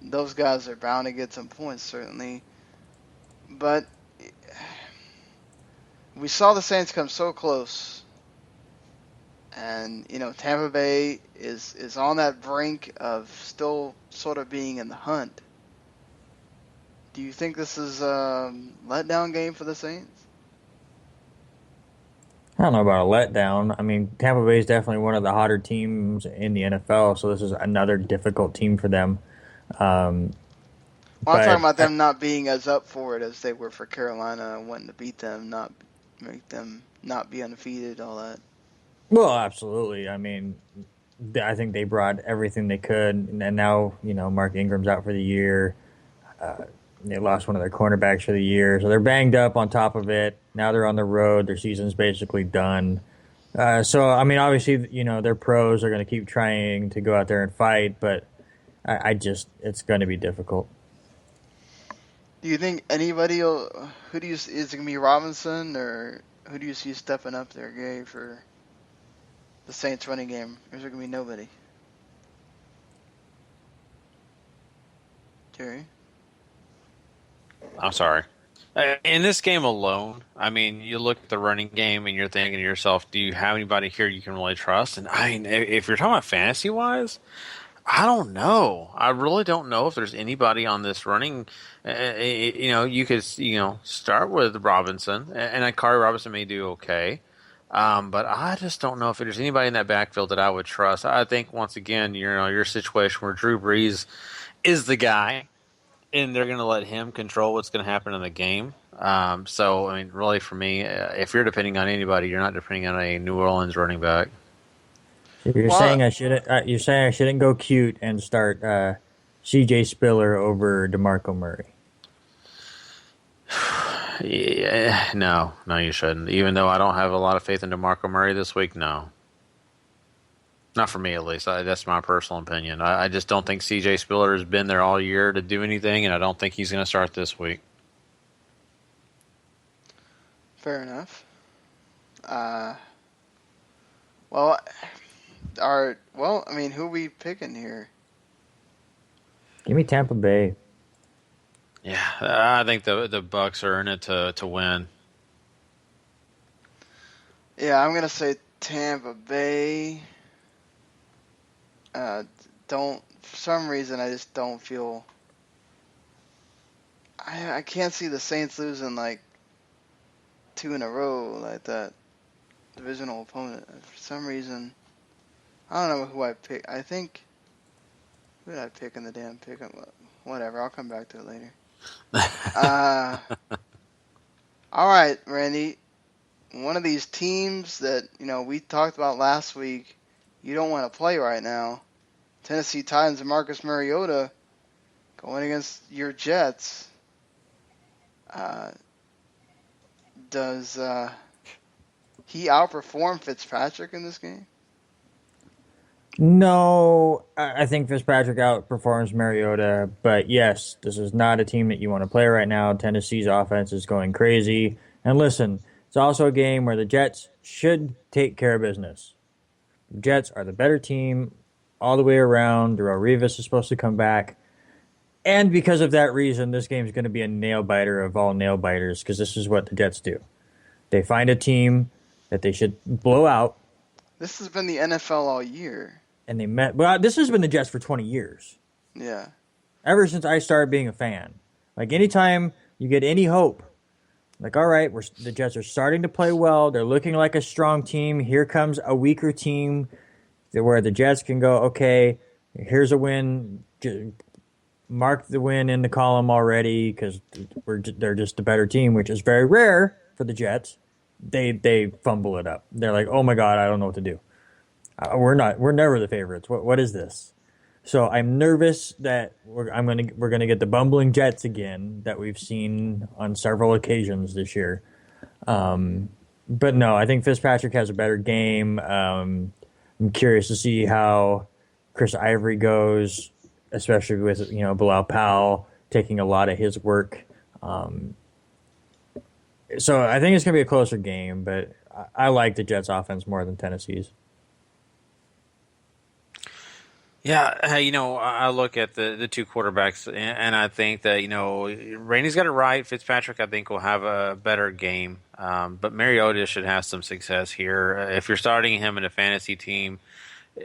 those guys are bound to get some points, certainly. But we saw the Saints come so close. And, Tampa Bay is on that brink of still sort of being in the hunt. Do you think this is a letdown game for the Saints?
I don't know about a letdown. I mean, Tampa Bay is definitely one of the hotter teams in the NFL, so this is another difficult team for them.
Well, I'm
But
talking about them not being as up for it as they were for Carolina and wanting to beat them, not make them not be undefeated, all that.
well, absolutely. I mean, I think they brought everything they could, and now Mark Ingram's out for the year. They lost one of their cornerbacks for the year, so they're banged up on top of it. Now they're on the road; their season's basically done. So, I mean, obviously, their pros are going to keep trying to go out there and fight, but I just it's going to be difficult.
Do you think anybody will, is it going to be Robinson, or who do you see stepping up there, Gary, for the Saints running game? Or is there going to be nobody? Jerry?
I'm sorry. In this game alone, I mean, you look at the running game and you're thinking to yourself, do you have anybody here you can really trust? And I mean, if you're talking about fantasy-wise, I don't know. I really don't know if there's anybody on this running. You could start with Robinson, and Akari Robinson may do okay. But I just don't know if there's anybody in that backfield that I would trust. I think once again, your situation where Drew Brees is the guy, and they're going to let him control what's going to happen in the game. So I mean, really, for me, if you're depending on anybody, you're not depending on a New Orleans running back.
You're saying I shouldn't. You're saying I shouldn't go cute and start C.J. Spiller over DeMarco Murray.
Yeah, no, you shouldn't. Even though I don't have a lot of faith in DeMarco Murray this week, no. Not for me, at least. That's my personal opinion. I just don't think C.J. Spiller has been there all year to do anything, and I don't think he's going to start this week.
Fair enough. I mean, who are we picking here?
Give me Tampa Bay.
Yeah, I think the Bucks are in it to win.
Yeah, I'm gonna say Tampa Bay. For some reason, I just don't feel. I can't see the Saints losing like 2 in a row like that divisional opponent. For some reason, I don't know who I pick. I think who did I pick in the damn pick? Whatever, I'll come back to it later. All right, Randy. One of these teams that we talked about last week, you don't want to play right now. Tennessee Titans and Marcus Mariota going against your Jets. Does he outperform Fitzpatrick in this game?
No, I think Fitzpatrick outperforms Mariota, but yes, this is not a team that you want to play right now. Tennessee's offense is going crazy. And listen, it's also a game where the Jets should take care of business. The Jets are the better team all the way around. Darrelle Revis is supposed to come back. And because of that reason, this game is going to be a nail-biter of all nail-biters because this is what the Jets do. They find a team that they should blow out.
This has been the NFL all year.
And they met. Well, this has been the Jets for 20 years.
Yeah.
Ever since I started being a fan. Like, anytime you get any hope, like, all right, the Jets are starting to play well. They're looking like a strong team. Here comes a weaker team where the Jets can go, okay, here's a win. Mark the win in the column already because they're just a better team, which is very rare for the Jets. They fumble it up. They're like, oh, my God, I don't know what to do. We're never the favorites. What is this? So I'm nervous that we're gonna get the bumbling Jets again that we've seen on several occasions this year. But no, I think Fitzpatrick has a better game. I'm curious to see how Chris Ivory goes, especially with Bilal Powell taking a lot of his work. So I think it's gonna be a closer game, but I like the Jets' offense more than Tennessee's.
Yeah, I look at the two quarterbacks, and I think that, Rainey's got it right. Fitzpatrick, I think, will have a better game. But Mariota should have some success here. If you're starting him in a fantasy team,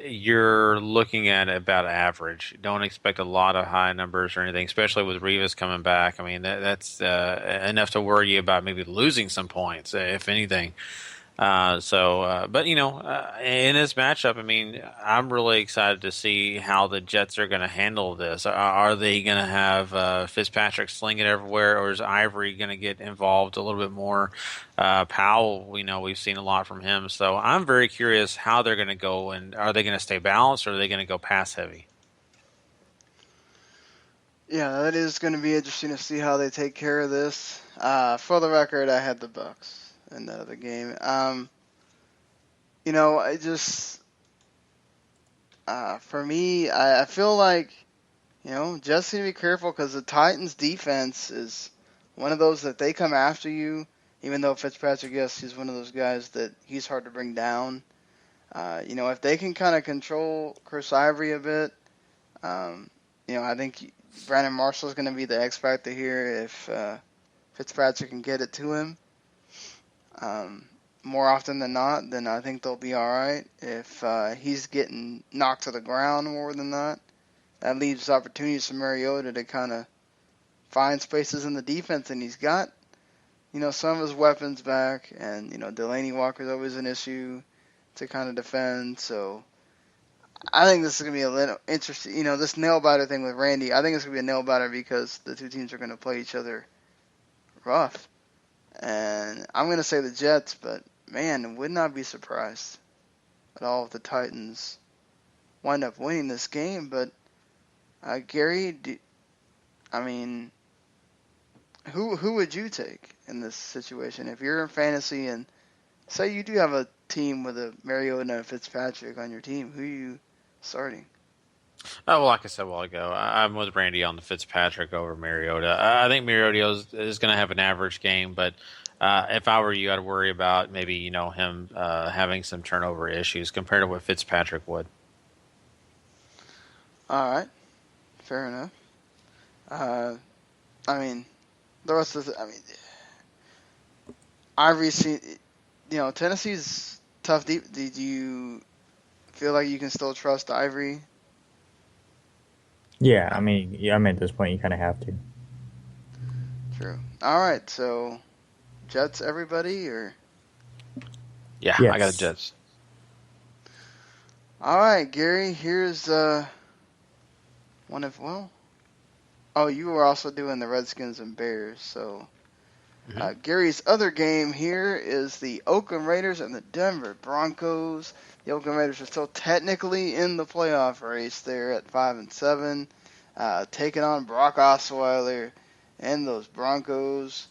you're looking at about average. Don't expect a lot of high numbers or anything, especially with Rivas coming back. I mean, that's enough to worry you about maybe losing some points, if anything. But in this matchup, I mean, I'm really excited to see how the Jets are going to handle this. Are they going to have Fitzpatrick sling it everywhere, or is Ivory going to get involved a little bit more? Powell, we've seen a lot from him, so I'm very curious how they're going to go, and are they going to stay balanced, or are they going to go pass heavy?
Yeah, that is going to be interesting to see how they take care of this. For the record, I had the Bucks in the other game. I just, for me, I feel like, just need to be careful because the Titans' defense is one of those that they come after you, even though Fitzpatrick, yes, he's one of those guys that he's hard to bring down. If they can kind of control Chris Ivory a bit, I think Brandon Marshall is going to be the X factor here if Fitzpatrick can get it to him. More often than not, then I think they'll be all right. If he's getting knocked to the ground more than that, that leaves opportunities for Mariota to kind of find spaces in the defense, and he's got, some of his weapons back, and, Delaney Walker's always an issue to kind of defend, so I think this is going to be a little interesting. This nail-biter thing with Randy, I think it's going to be a nail-biter because the two teams are going to play each other rough. And I'm going to say the Jets, but, man, would not be surprised at all if the Titans wind up winning this game. But, Gary, who would you take in this situation? If you're in fantasy and say you do have a team with a Mariota and a Fitzpatrick on your team, who are you starting?
Oh, well, like I said a while ago, I'm with Randy on the Fitzpatrick over Mariota. I think Mariota is going to have an average game, but if I were you, I'd worry about maybe him having some turnover issues compared to what Fitzpatrick would.
All right, fair enough. The rest of Ivory's, Tennessee's tough deep. Do you feel like you can still trust Ivory?
Yeah, at this point, you kind of have to.
True. All right, so Jets, everybody, or?
Yeah,
yes.
I got the Jets.
All right, Gary, here's one of, you were also doing the Redskins and Bears, so Gary's other game here is the Oakland Raiders and the Denver Broncos. The Oakland Raiders are still technically in the playoff race there at 5-7, taking on Brock Osweiler and those Broncos.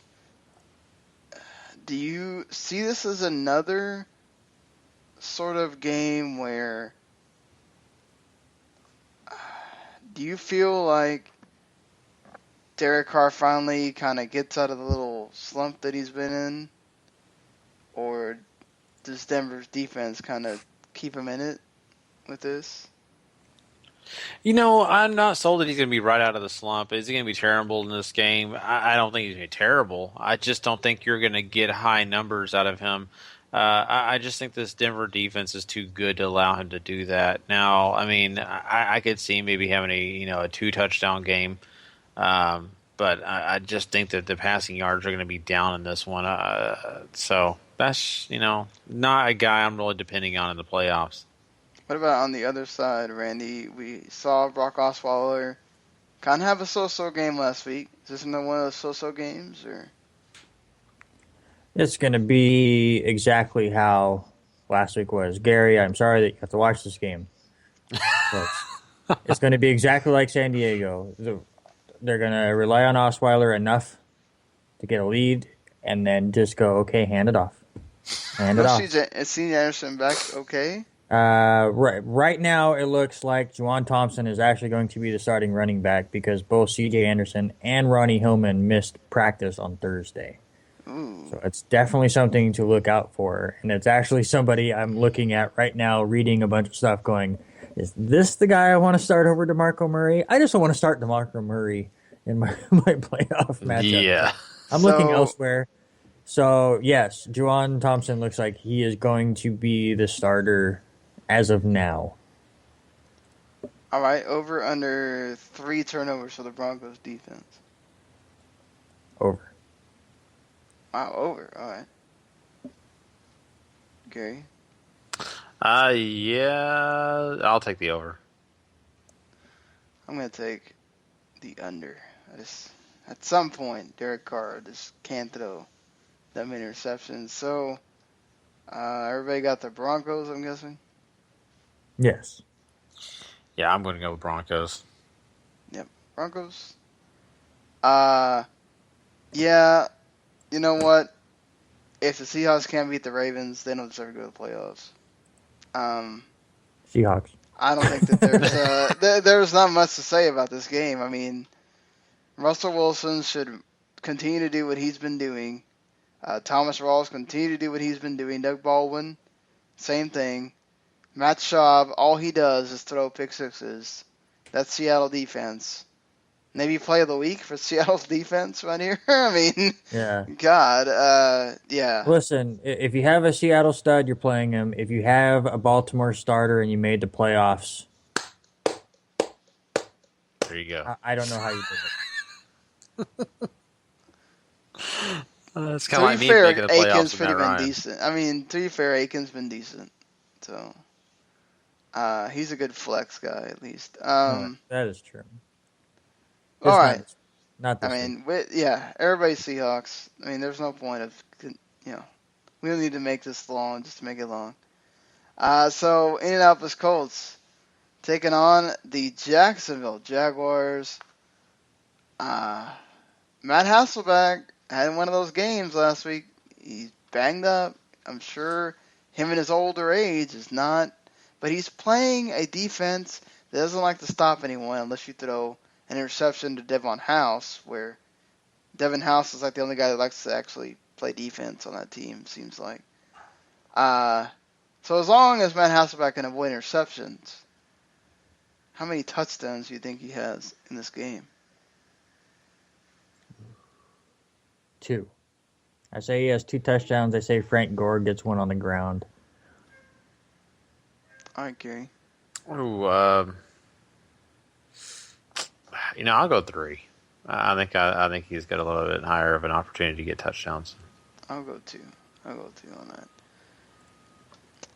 Do you see this as another sort of game where do you feel like Derek Carr finally kind of gets out of the little slump that he's been in? Or does Denver's defense kind of keep him in it with this?
I'm not sold that he's going to be right out of the slump. Is he going to be terrible in this game? I don't think he's going to be terrible. I just don't think you're going to get high numbers out of him. I just think this Denver defense is too good to allow him to do that. Now, I could see maybe having a 2-touchdown game. But I just think that the passing yards are going to be down in this one. So that's, not a guy I'm really depending on in the playoffs.
What about on the other side, Randy? We saw Brock Osweiler kind of have a so-so game last week. Is this another one of those so-so games? Or?
It's going to be exactly how last week was. Gary, I'm sorry that you have to watch this game. It's going to be exactly like San Diego. They're going to rely on Osweiler enough to get a lead and then just go, okay, hand it off. Hand it off.
Is C.J. Anderson back okay?
Right now, it looks like Juwan Thompson is actually going to be the starting running back because both C.J. Anderson and Ronnie Hillman missed practice on Thursday.
Ooh.
So it's definitely something to look out for. And it's actually somebody I'm looking at right now, reading a bunch of stuff going, is this the guy I want to start over DeMarco Murray? I just don't want to start DeMarco Murray in my playoff matchup.
Yeah.
I'm looking elsewhere. So, yes, Juwan Thompson looks like he is going to be the starter as of now.
All right, over under 3 turnovers for the Broncos defense.
Over.
Wow, over. All right. Gary?
Yeah, I'll take the over.
I'm going to take the under. At some point, Derek Carr just can't throw that many interceptions. So, everybody got the Broncos, I'm guessing?
Yes.
Yeah, I'm going to go with Broncos.
Yep, Broncos. Yeah, you know what? If the Seahawks can't beat the Ravens, they don't deserve to go to the playoffs.
Seahawks.
I don't think that there's not much to say about this game. I mean, Russell Wilson should continue to do what he's been doing. Thomas Rawls continue to do what he's been doing. Doug Baldwin, same thing. Matt Schaub, all he does is throw pick sixes. That's Seattle defense. Maybe play of the week for Seattle's defense right here. I mean,
Yeah.
God, yeah.
Listen, if you have a Seattle stud, you're playing him. If you have a Baltimore starter and you made the playoffs,
There you go.
I don't know how you did it.
It's
To
kind of like
be
me
fair,
making the playoffs
Aiken's
with
pretty
Matt
been
Ryan.
decent. I mean, to be fair, Aiken's been decent. So, he's a good flex guy at least.
No, that is true.
All right.
Not
I
this
mean, everybody's Seahawks. I mean, there's no point of, we don't need to make this long just to make it long. So, Indianapolis Colts taking on the Jacksonville Jaguars. Matt Hasselbeck had one of those games last week. He's banged up. I'm sure him in his older age is not, but he's playing a defense that doesn't like to stop anyone unless you throw an interception to Devon House, where Devon House is like the only guy that likes to actually play defense on that team, seems like. So as long as Matt Hasselbeck can avoid interceptions, how many touchdowns do you think he has in this game?
2. I say he has 2 touchdowns. I say Frank Gore gets one on the ground.
All right, Gary.
Ooh, I'll go 3. I think he's got a little bit higher of an opportunity to get touchdowns.
I'll go 2 on that.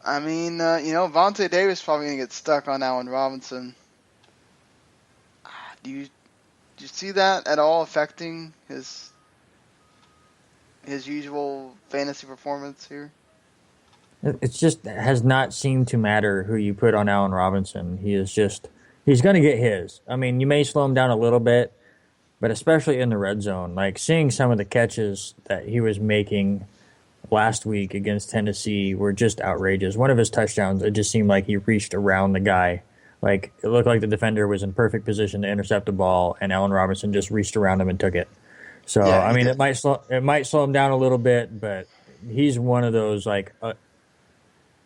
I mean, Vontae Davis probably going to get stuck on Allen Robinson. Do you see that at all affecting his usual fantasy performance here?
It just has not seemed to matter who you put on Allen Robinson. He's going to get his. I mean, you may slow him down a little bit, but especially in the red zone, like seeing some of the catches that he was making last week against Tennessee were just outrageous. One of his touchdowns, it just seemed like he reached around the guy. Like, it looked like the defender was in perfect position to intercept the ball, and Allen Robinson just reached around him and took it. So,
Yeah,
I mean,
did.
it might slow him down a little bit, but he's one of those, like,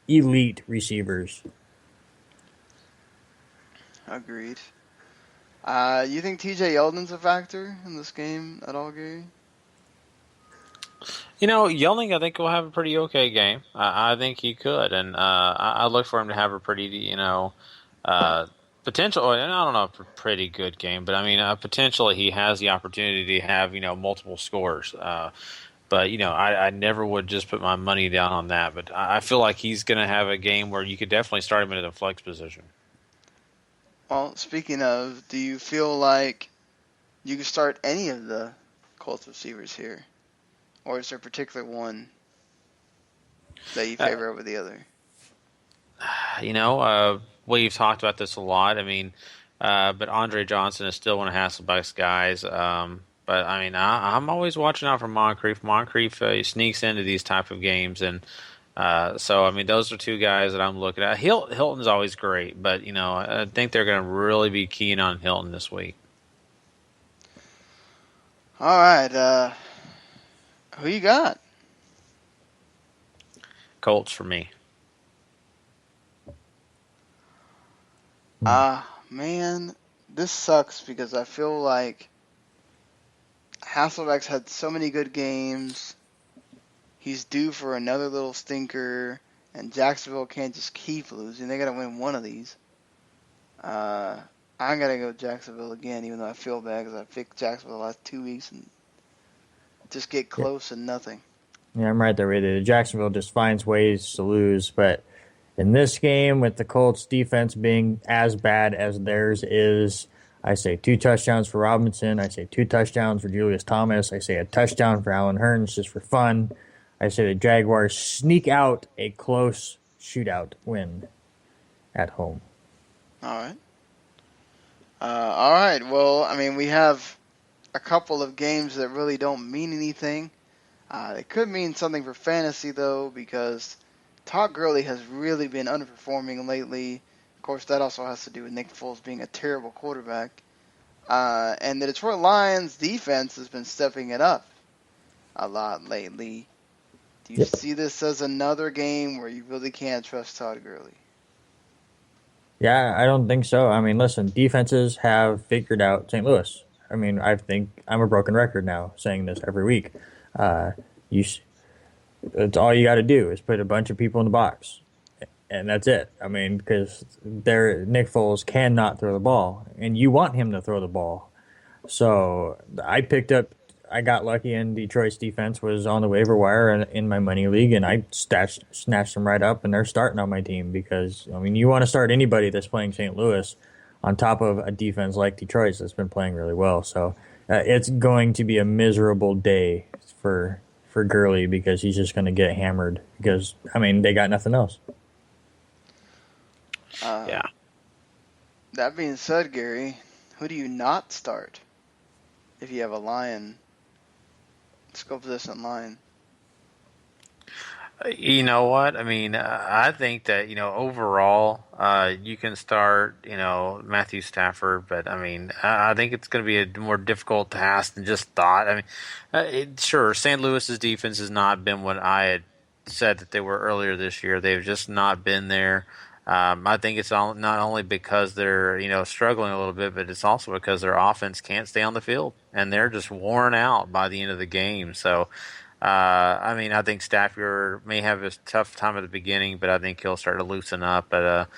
elite receivers.
Agreed. You think TJ Yeldon's a factor in this game at all, Gary?
Yeldon, I think, will have a pretty okay game. I think he could, and I look for him to have a pretty, potential. I don't know, a pretty good game, but I mean, potentially he has the opportunity to have, multiple scores. But I never would just put my money down on that. But I feel like he's going to have a game where you could definitely start him in the flex position.
Well, speaking of, do you feel like you can start any of the Colts receivers here? Or is there a particular one that you favor over the other?
We've talked about this a lot. I mean, but Andre Johnson is still one of Hasselbeck's guys. But I mean, I'm always watching out for Moncrief. Moncrief sneaks into these type of games, and so I mean, those are 2 guys that I'm looking at. Hilton's always great, but I think they're going to really be keen on Hilton this week.
All right, who you got?
Colts for me.
Man, this sucks because I feel like Hasselbeck's had so many good games. He's due for another little stinker, and Jacksonville can't just keep losing. They got to win one of these. I'm going to go Jacksonville again, even though I feel bad because I picked Jacksonville the last 2 weeks and just get close and nothing.
Yeah, I'm right there with you. Jacksonville just finds ways to lose, but in this game, with the Colts defense being as bad as theirs is, I say 2 touchdowns for Robinson. I say 2 touchdowns for Julius Thomas. I say a touchdown for Allen Hurns just for fun. I say the Jaguars sneak out a close shootout win at home.
All right. All right. Well, I mean, we have a couple of games that really don't mean anything. It could mean something for fantasy, though, because Todd Gurley has really been underperforming lately. Of course, that also has to do with Nick Foles being a terrible quarterback. And the Detroit Lions defense has been stepping it up a lot lately. Do you see this as another game where you really can't trust Todd Gurley?
Yeah, I don't think so. I mean, listen, defenses have figured out St. Louis. I mean, I think I'm a broken record now saying this every week. It's all you got to do is put a bunch of people in the box, and that's it. I mean, because Nick Foles cannot throw the ball, and you want him to throw the ball. So I got lucky, and Detroit's defense was on the waiver wire in my money league, and I snatched them right up, and they're starting on my team because, I mean, you want to start anybody that's playing St. Louis on top of a defense like Detroit's that's been playing really well. So it's going to be a miserable day for Gurley because he's just going to get hammered because, I mean, they got nothing else.
Yeah.
That being said, Gary, who do you not start if you have a Lion skill position line?
You know what? I mean, I think that, overall, you can start, Matthew Stafford, but I mean, I think it's going to be a more difficult task than just thought. I mean, sure, St. Louis's defense has not been what I had said that they were earlier this year. They've just not been there. I think it's not only because they're, struggling a little bit, but it's also because their offense can't stay on the field, and they're just worn out by the end of the game. So, I mean, I think Stafford may have a tough time at the beginning, but I think he'll start to loosen up. But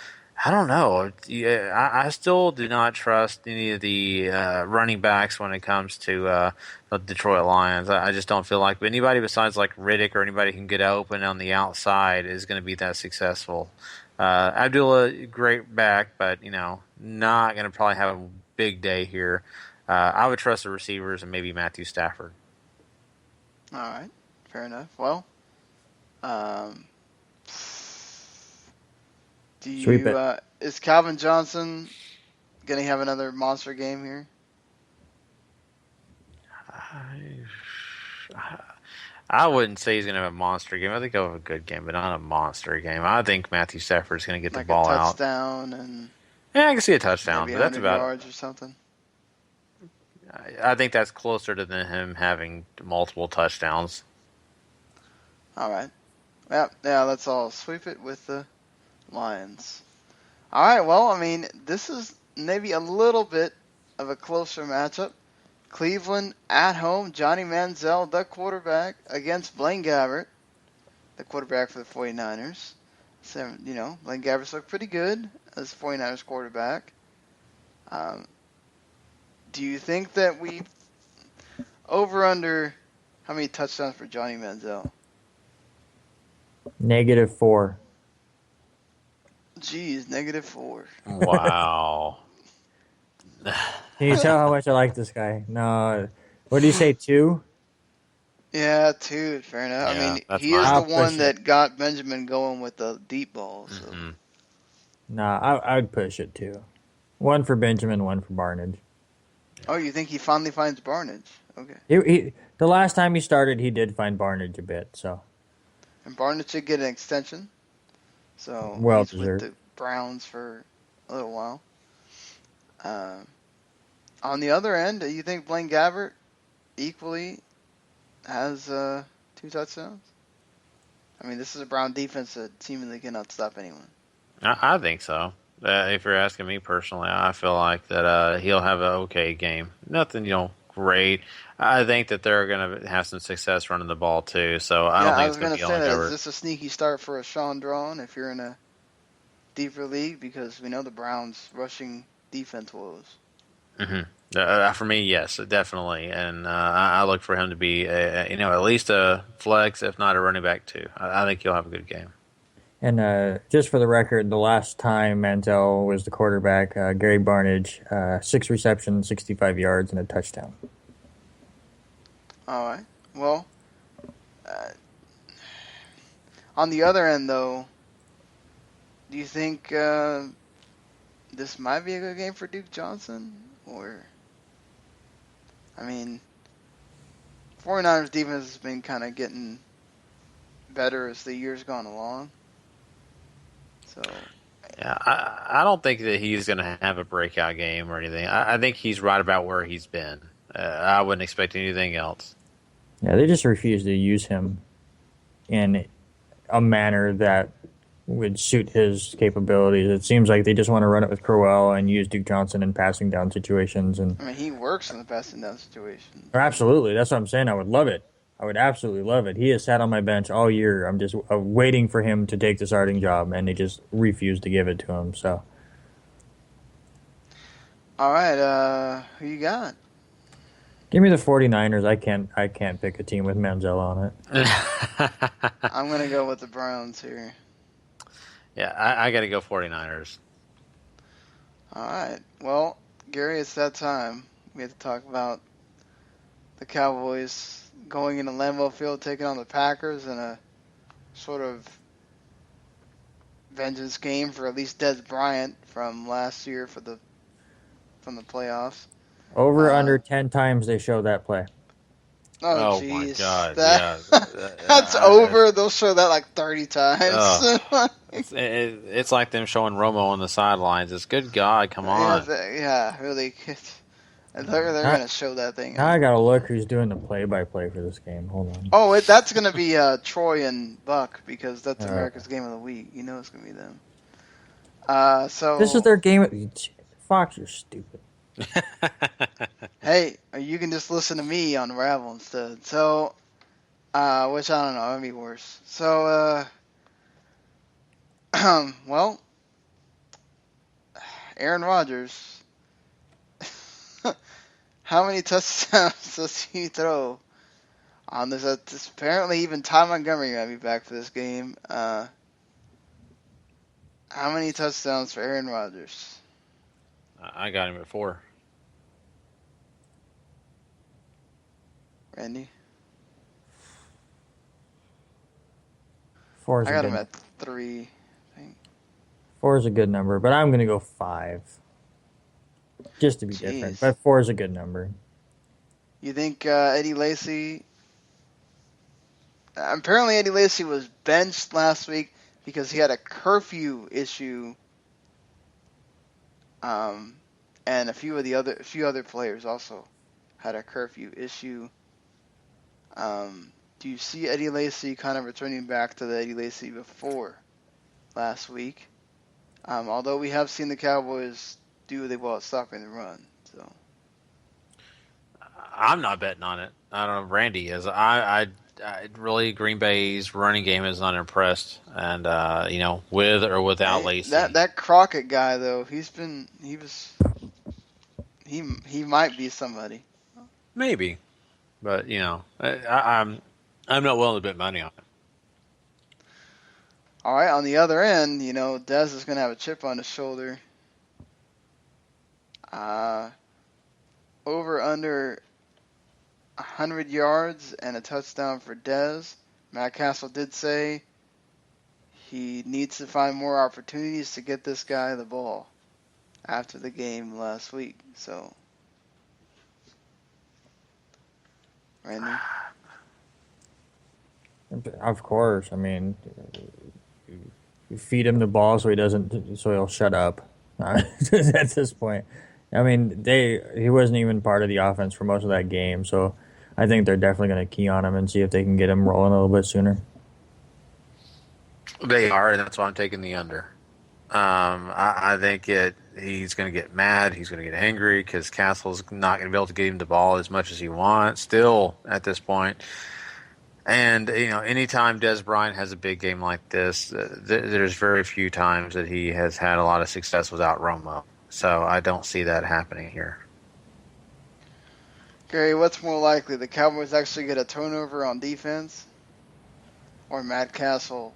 I don't know. I still do not trust any of the running backs when it comes to the Detroit Lions. I just don't feel like anybody besides like Riddick or anybody who can get open on the outside is going to be that successful. Abdullah, great back, but, not going to probably have a big day here. I would trust the receivers and maybe Matthew Stafford.
All right, fair enough. Well, is Calvin Johnson going to have another monster game here?
I wouldn't say he's going to have a monster game. I think he'll have a good game, but not a monster game. I think Matthew Stafford's going to get the ball out.
Touchdown and
I can see a touchdown, but that's about
yards or something.
I think that's closer to him having multiple touchdowns.
All right. Yeah, let's all sweep it with the Lions. All right, well, I mean, this is maybe a little bit of a closer matchup. Cleveland at home, Johnny Manziel, the quarterback, against Blaine Gabbert, the quarterback for the 49ers. So, Blaine Gabbert's looked pretty good as 49ers quarterback. Do you think that we over-under how many touchdowns for Johnny Manziel?
-4.
Jeez, -4.
Wow.
Can you tell how much I like this guy? No. What do you say, 2?
Yeah, 2. Fair enough.
Yeah,
I mean, he is
I'll
the one
push
that got Benjamin going with the deep ball. So.
Mm-hmm.
Nah, I would push it 2. 1 for Benjamin, 1 for Barnage.
Oh, you think he finally finds Barnage? Okay.
The last time he started, he did find Barnage a bit. So.
And Barnage did get an extension. So
Well
he's
deserved.
with the Browns for a little while. On the other end, do you think Blaine Gabbert equally has 2 touchdowns? I mean, this is a Brown defense that seemingly cannot stop anyone.
I think so. If you're asking me personally, I feel like that he'll have an okay game. Nothing, great. I think that they're going to have some success running the ball too. So I don't think it's going to be
I was going to say that.
over.
Is this a sneaky start for a Sean Drawn if you're in a deeper league because we know the Browns' rushing defense woes.
For me, yes, definitely, and I look for him to be, at least a flex, if not a running back too. I think he'll have a good game.
And just for the record, the last time Manziel was the quarterback, Gary Barnage, 6 receptions, 65 yards, and a touchdown.
All right. Well, on the other end, though, do you think this might be a good game for Duke Johnson? Or, 49ers defense has been kind of getting better as the year's gone along. So,
yeah, I don't think that he's going to have a breakout game or anything. I think he's right about where he's been. I wouldn't expect anything else.
Yeah, they just refuse to use him in a manner that would suit his capabilities. It seems like they just want to run it with Crowell and use Duke Johnson in passing down situations. And
he works in the passing down situation.
Absolutely. That's what I'm saying. I would love it. I would absolutely love it. He has sat on my bench all year. I'm just waiting for him to take the starting job, and they just refuse to give it to him. So,
all right, who you got?
Give me the 49ers. I can't pick a team with Manziel on it.
I'm gonna go with the Browns here.
Yeah, I got to go 49ers.
All right. Well, Gary, it's that time. We have to talk about the Cowboys going into Lambeau Field, taking on the Packers in a sort of vengeance game for at least Dez Bryant from last year from the playoffs.
Over under 10 times they show that play.
Oh,
my
geez.
God!
That's over. They'll show that like 30 times.
It's like them showing Romo on the sidelines. It's good God, come on.
Yeah, really. They're going to show that thing.
Now I got to look who's doing the play-by-play for this game. Hold on.
Oh, that's going to be Troy and Buck because that's America's Game of the Week. You know it's going to be them. So
this is their game. Fox, you're stupid.
Hey, you can just listen to me on Ravel instead. So, which I don't know, that'd be worse. So, well, Aaron Rodgers. How many touchdowns does he throw on this? Apparently, even Ty Montgomery going to be back for this game. How many touchdowns for Aaron Rodgers?
I got him at 4.
Randy?
4 is
I got
a
him
good,
at 3, I think.
4 is a good number, but I'm going to go 5. Just to be different. But 4 is a good number.
You think Eddie Lacy... Apparently Eddie Lacy was benched last week because he had a curfew issue. And a few other players also had a curfew issue. Do you see Eddie Lacy kind of returning back to the Eddie Lacy before last week? Although we have seen the Cowboys do really well at stopping the run. So
I'm not betting on it. I don't know. Randy is. I really Green Bay's running game is not impressed, and with or without Lacy.
That Crockett guy though, he might be somebody.
Maybe, but I'm not willing to bet money on it.
All right, on the other end, Dez is going to have a chip on his shoulder. Over under 100 yards and a touchdown for Dez. Matt Castle did say he needs to find more opportunities to get this guy the ball after the game last week. So, Randy?
Of course. You feed him the ball so he'll shut up. At this point. He wasn't even part of the offense for most of that game, so I think they're definitely going to key on him and see if they can get him rolling a little bit sooner.
They are, and that's why I'm taking the under. I think he's going to get mad. He's going to get angry because Castle's not going to be able to get him the ball as much as he wants still at this point. And, anytime Des Bryant has a big game like this, there's very few times that he has had a lot of success without Romo. So I don't see that happening here.
Gary, what's more likely? The Cowboys actually get a turnover on defense? Or Matt Castle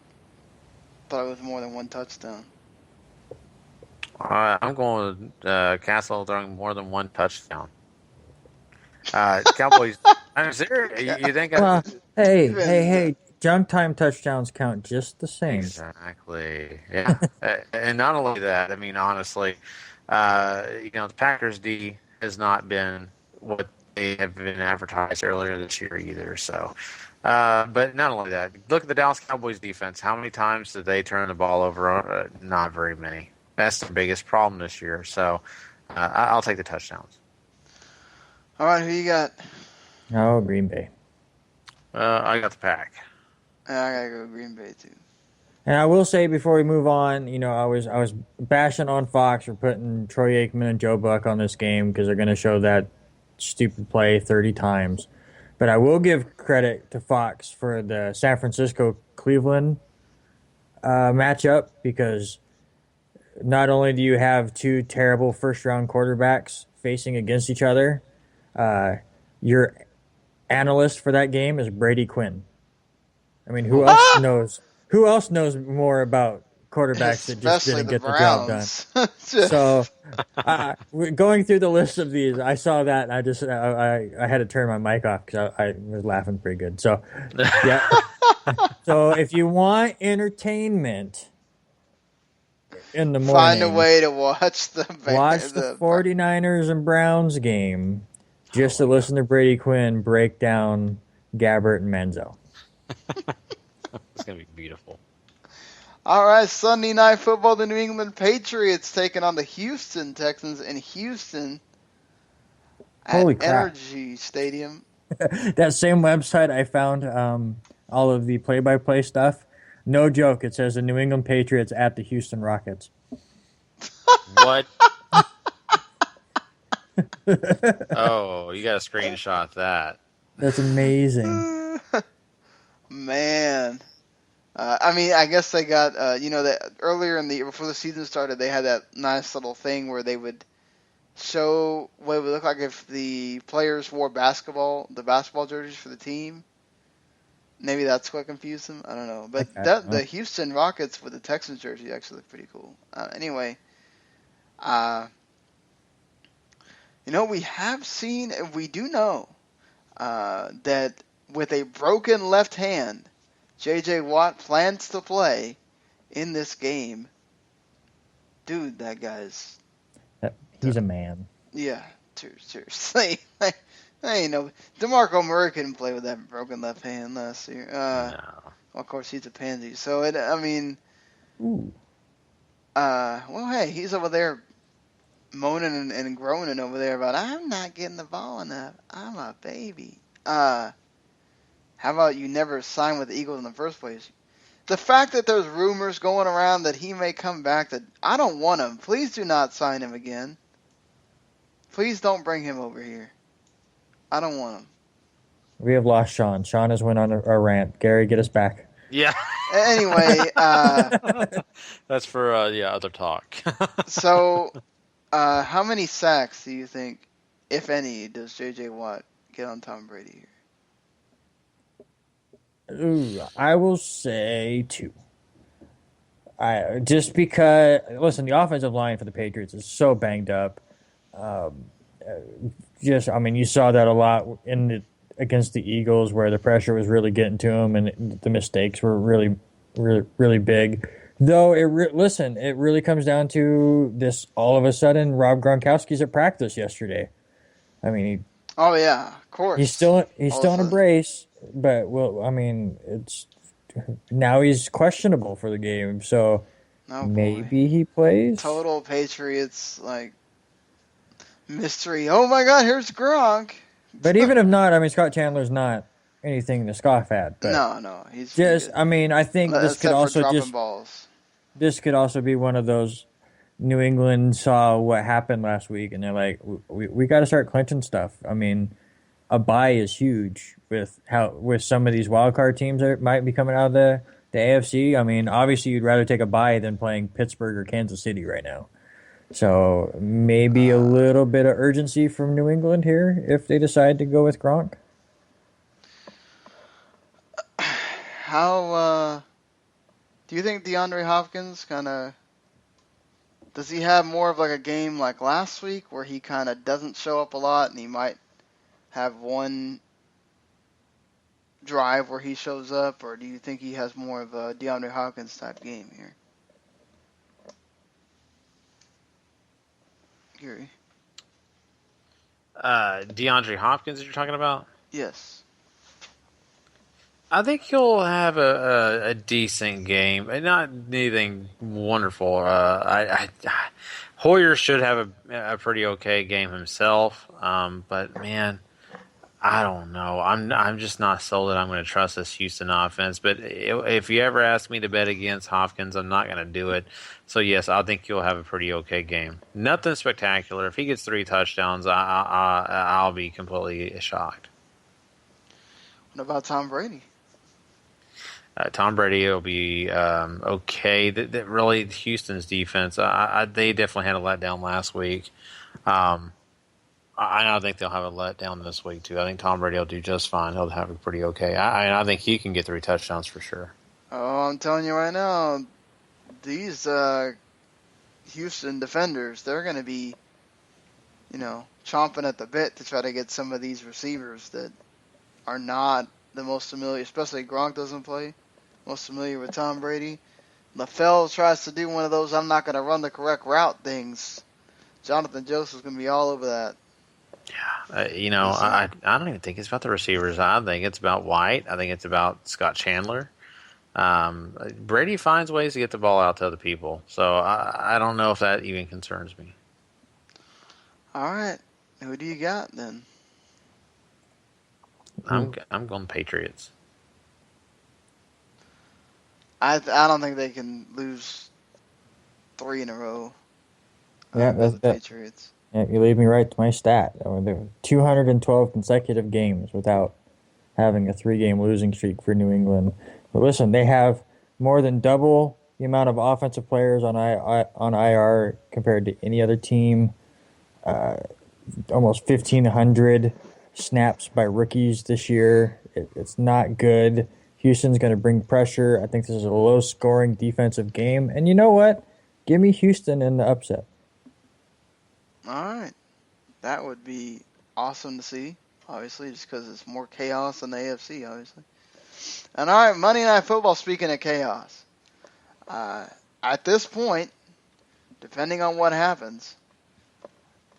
thought it was more than one touchdown?
I'm going with Castle throwing more than one touchdown. Cowboys. I'm serious. You think?
Well, hey. Junk time touchdowns count just the same.
Exactly. Yeah. And not only that, I mean, honestly, the Packers D has not been what they have been advertised earlier this year either. So, but not only that, look at the Dallas Cowboys defense. How many times did they turn the ball over? Not very many. That's the biggest problem this year. So, I'll take the touchdowns.
All right, who you got?
Oh, Green Bay.
I got the Pack.
I gotta go Green Bay too.
And I will say before we move on, I was bashing on Fox for putting Troy Aikman and Joe Buck on this game because they're going to show that stupid play 30 times. But I will give credit to Fox for the San Francisco-Cleveland matchup because not only do you have two terrible first-round quarterbacks facing against each other, your analyst for that game is Brady Quinn. I mean, who else knows? Who else knows more about quarterbacks that just didn't get the job done? So, going through the list of these, I saw that and I had to turn my mic off because I was laughing pretty good. So, yeah. So, if you want entertainment in the morning,
find a way to watch the
49ers and Browns game just to listen to Brady Quinn break down Gabbert and Manziel.
It's going to be beautiful.
All right, Sunday Night Football, the New England Patriots taking on the Houston Texans in Houston at
Holy crap.
Energy Stadium.
That same website I found all of the play-by-play stuff. No joke, it says the New England Patriots at the Houston Rockets.
What? Oh, you got to screenshot that.
That's amazing.
Man. I mean, I guess they got, that earlier before the season started, they had that nice little thing where they would show what it would look like if the players wore the basketball jerseys for the team. Maybe that's what confused them. I don't know. But the Houston Rockets with the Texans jersey actually look pretty cool. Anyway, we have seen, we do know that with a broken left hand, J.J. Watt plans to play in this game. Dude, that guy's...
He's a man.
Yeah, seriously. DeMarco Murray couldn't play with that broken left hand last year.
No.
Well, of course, he's a pansy. So, well, hey, he's over there moaning and groaning over there about, I'm not getting the ball enough. I'm a baby. How about you never sign with the Eagles in the first place? The fact that there's rumors going around that he may come back, that I don't want him. Please do not sign him again. Please don't bring him over here. I don't want him.
We have lost Sean. Sean has went on a rant. Gary, get us back.
Yeah.
Anyway.
That's for, other talk.
So, how many sacks do you think, if any, does J.J. Watt get on Tom Brady here?
Ooh, I will say 2. Just because, listen, the offensive line for the Patriots is so banged up. You saw that a lot against the Eagles, where the pressure was really getting to them, and the mistakes were really, really, really big. Though it really comes down to this. All of a sudden, Rob Gronkowski's at practice yesterday. I mean,
oh yeah, of course.
He's still in a brace, but it's now he's questionable for the game. So maybe he plays.
Total Patriots mystery. Oh my God, here's Gronk.
But even if not, Scott Chandler's not anything to scoff at. But
no, he's
just. I think this could also
balls.
This could also be one of those. New England saw what happened last week, and they're like, we got to start clinching stuff. a bye is huge with some of these wild card teams that might be coming out of the AFC. I mean, obviously you'd rather take a bye than playing Pittsburgh or Kansas City right now. So maybe a little bit of urgency from New England here if they decide to go with Gronk.
How do you think DeAndre Hopkins does he have more of like a game like last week where he kind of doesn't show up a lot and he might have one drive where he shows up, or do you think he has more of a DeAndre Hopkins type game here? Gary?
DeAndre Hopkins, you're talking about?
Yes.
I think he'll have a decent game, not anything wonderful. Hoyer should have a pretty okay game himself, but man, I don't know. I'm just not sold that I'm going to trust this Houston offense. But if you ever ask me to bet against Hopkins, I'm not going to do it. So yes, I think he'll have a pretty okay game. Nothing spectacular. If he gets 3 touchdowns, I'll be completely shocked.
What about Tom Brady?
Tom Brady will be okay. Really, Houston's defense, they definitely had a letdown last week. I think they'll have a letdown this week, too. I think Tom Brady will do just fine. He'll have a pretty okay. I think he can get 3 touchdowns for sure.
Oh, I'm telling you right now, these Houston defenders, they're going to be, chomping at the bit to try to get some of these receivers that are not the most familiar, especially Gronk doesn't play, most familiar with Tom Brady. LaFell tries to do one of those I'm not going to run the correct route things. Jonathan Joseph's going to be all over that.
Yeah, I don't even think it's about the receivers. I think it's about White. I think it's about Scott Chandler. Brady finds ways to get the ball out to other people, so I don't know if that even concerns me.
All right, who do you got then?
I'm going Patriots.
I don't think they can lose 3 in a row.
Yeah, that's
the Patriots.
Yeah, you lead me right to my stat. There were 212 consecutive games without having a 3-game losing streak for New England. But listen, they have more than double the amount of offensive players on IR compared to any other team. Almost 1,500 snaps by rookies this year. It's not good. Houston's going to bring pressure. I think this is a low-scoring defensive game. And you know what? Give me Houston in the upset.
All right. That would be awesome to see, obviously, just because it's more chaos than the AFC, obviously. And all right, Monday Night Football, speaking of chaos. At this point, depending on what happens,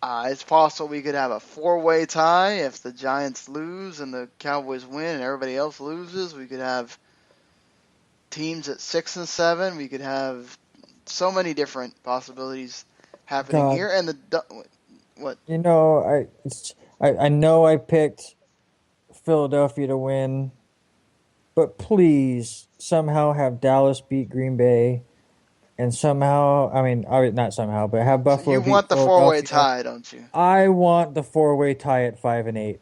it's possible we could have a 4-way tie if the Giants lose and the Cowboys win and everybody else loses. We could have teams at 6 and 7. We could have so many different possibilities happening here. And what?
I know I picked Philadelphia to win, but please somehow have Dallas beat Green Bay. And somehow, not somehow, but have Buffalo.
You want the 4-way tie, don't you?
I want the 4-way tie at 5-8.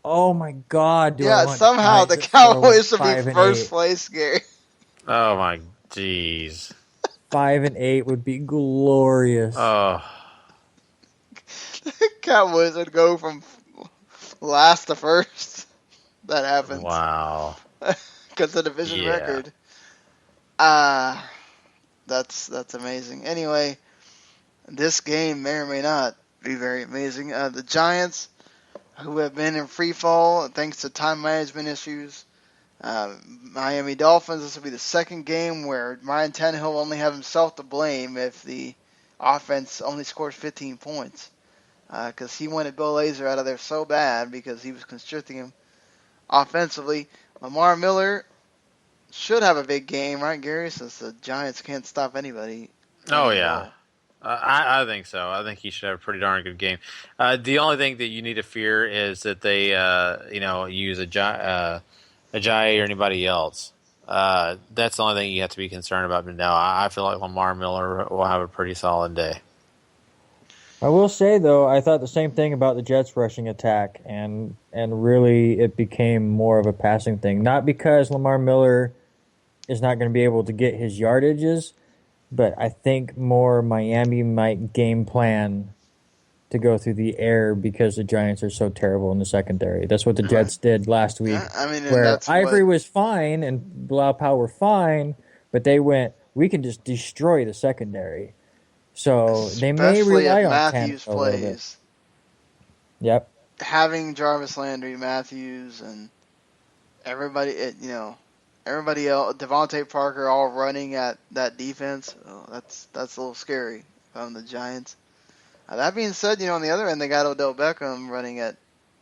Oh my God!
Somehow the Cowboys should be first place, Gary.
Oh my jeez.
5-8 would be glorious.
Oh.
Cowboys would go from last to first. That happens.
Wow.
Because the division record. That's amazing. Anyway, this game may or may not be very amazing. The Giants, who have been in free fall thanks to time management issues. Miami Dolphins, this will be the second game where Ryan Tannehill will only have himself to blame if the offense only scores 15 points. Because he wanted Bill Lazor out of there so bad because he was constricting him offensively. Lamar Miller should have a big game, right, Gary? Since the Giants can't stop anybody.
Oh, yeah. I think so. I think he should have a pretty darn good game. The only thing that you need to fear is that they, use Ajayi or anybody else. That's the only thing you have to be concerned about. But no, I feel like Lamar Miller will have a pretty solid day.
I will say though, I thought the same thing about the Jets' rushing attack, and really it became more of a passing thing. Not because Lamar Miller is not going to be able to get his yardages, but I think more Miami might game plan to go through the air because the Giants are so terrible in the secondary. That's what the
Right.
Jets did last week,
Yeah, I mean, and
where
that's what.
Ivory was fine and Bilal Powell were fine, but they went, we can just destroy the secondary. So they may
Especially if
rely on Tannehill
Matthews
a little bit.
plays.
Yep.
Having Jarvis Landry, Matthews, and everybody, everybody else, Devontae Parker, all running at that defense. Oh, that's a little scary from the Giants. That being said, on the other end, they got Odell Beckham running at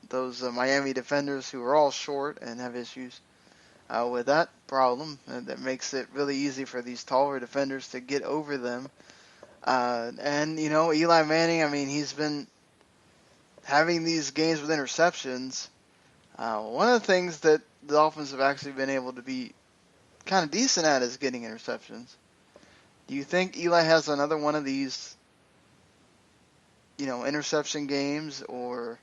those Miami defenders who are all short and have issues with that problem. And that makes it really easy for these taller defenders to get over them. And Eli Manning, I mean, he's been having these games with interceptions. One of the things that the Dolphins have actually been able to be kind of decent at is getting interceptions. Do you think Eli has another one of these, interception games, or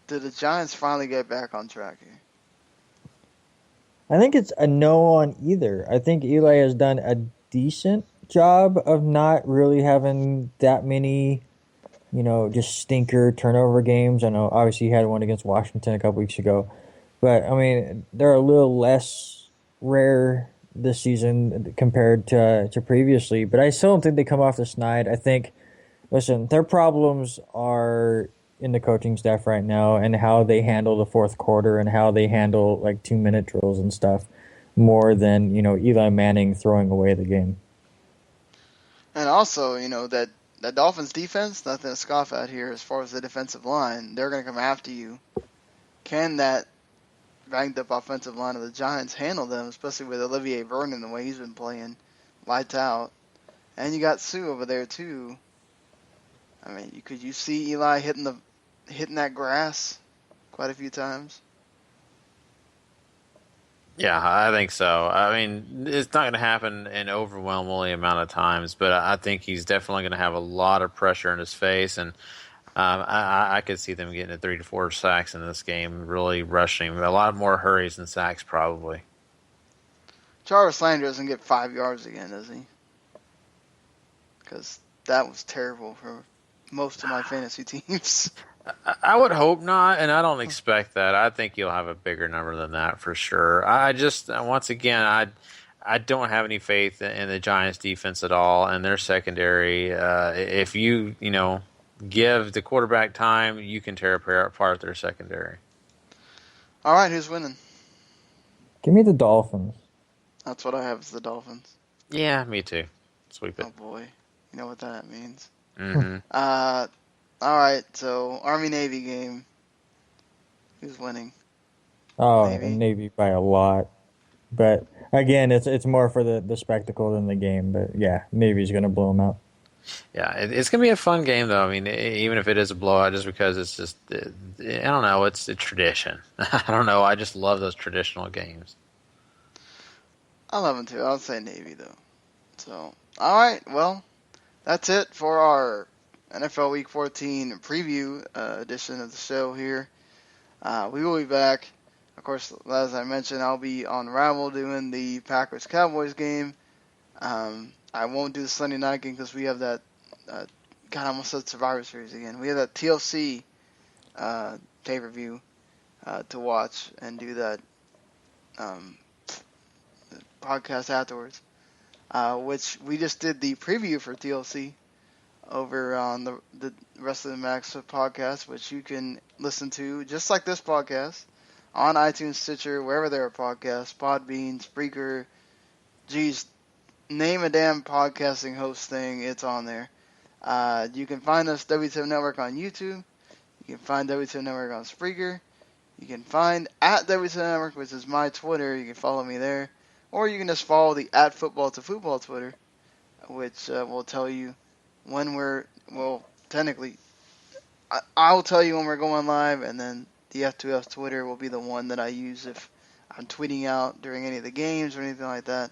did the Giants finally get back on track here?
I think it's a no on either. I think Eli has done a decent job of not really having that many, just stinker turnover games. I know obviously he had one against Washington a couple weeks ago, but I mean they're a little less rare this season compared to previously. But I still don't think they come off the snide. I think, listen, their problems are in the coaching staff right now and how they handle the fourth quarter and how they handle like 2-minute drills and stuff more than, Eli Manning throwing away the game.
And also, that Dolphins defense, nothing to scoff at here as far as the defensive line. They're going to come after you. Can that banged up offensive line of the Giants handle them, especially with Olivier Vernon, the way he's been playing, lights out? And you got Sue over there too. I mean, could you see Eli hitting that grass quite a few times?
Yeah, I think so. I mean, it's not going to happen an overwhelmingly amount of times, but I think he's definitely going to have a lot of pressure in his face, and I could see them getting 3 to 4 sacks in this game, really rushing. A lot more hurries than sacks, probably.
Jarvis Landry doesn't get 5 yards again, does he? Because that was terrible for most of my fantasy teams.
I would hope not, and I don't expect that. I think you'll have a bigger number than that for sure. I just, once again, I don't have any faith in the Giants' defense at all, and their secondary. If you give the quarterback time, you can tear apart their secondary.
All right, who's winning?
Give me the Dolphins.
That's what I have, is the Dolphins.
Yeah, me too. Sweep it.
Oh boy, you know what that means.
Mm-hmm.
All right, so Army-Navy game. Who's winning?
Oh, Navy by a lot. But again, it's more for the spectacle than the game. But yeah, Navy's going to blow them out.
Yeah, it's going to be a fun game, though. I mean, even if it is a blowout, just because it's just, I don't know, it's a tradition. I don't know, I just love those traditional games.
I love them too. I'll say Navy, though. So, all right, well, that's it for our NFL Week 14 preview edition of the show here. We will be back. Of course, as I mentioned, I'll be on Ravel doing the Packers-Cowboys game. I won't do the Sunday night game because we have that, God, I almost said Survivor Series again. We have that TLC pay-per-view to watch and do that podcast afterwards, which we just did the preview for TLC over on the Rest of the Max podcast, which you can listen to just like this podcast on iTunes, Stitcher, wherever there are podcasts, Podbean, Spreaker, geez, name a damn podcasting host thing, it's on there. You can find us WTF Network on YouTube. You can find WTF Network on Spreaker. You can find at WTF Network, which is my Twitter. You can follow me there. Or you can just follow the at Futbol to Futbol Twitter, which will tell you when technically, I'll tell you when we're going live, and then the F2F Twitter will be the one that I use if I'm tweeting out during any of the games or anything like that.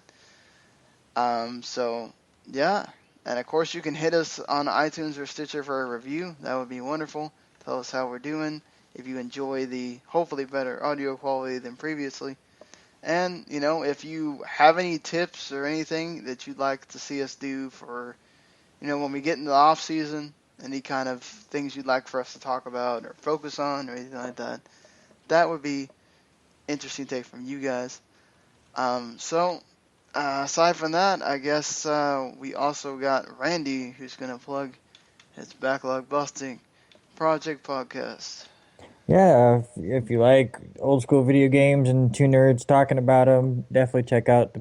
So, yeah, And of course, you can hit us on iTunes or Stitcher for a review. That would be wonderful. Tell us how we're doing. If you enjoy the hopefully better audio quality than previously. And, if you have any tips or anything that you'd like to see us do for, when we get into the off season, any kind of things you'd like for us to talk about or focus on or anything like that, that would be interesting take from you guys. Aside from that, I guess we also got Randy, who's going to plug his Backlog Busting Project podcast.
Yeah, if you like old school video games and two nerds talking about them, definitely check out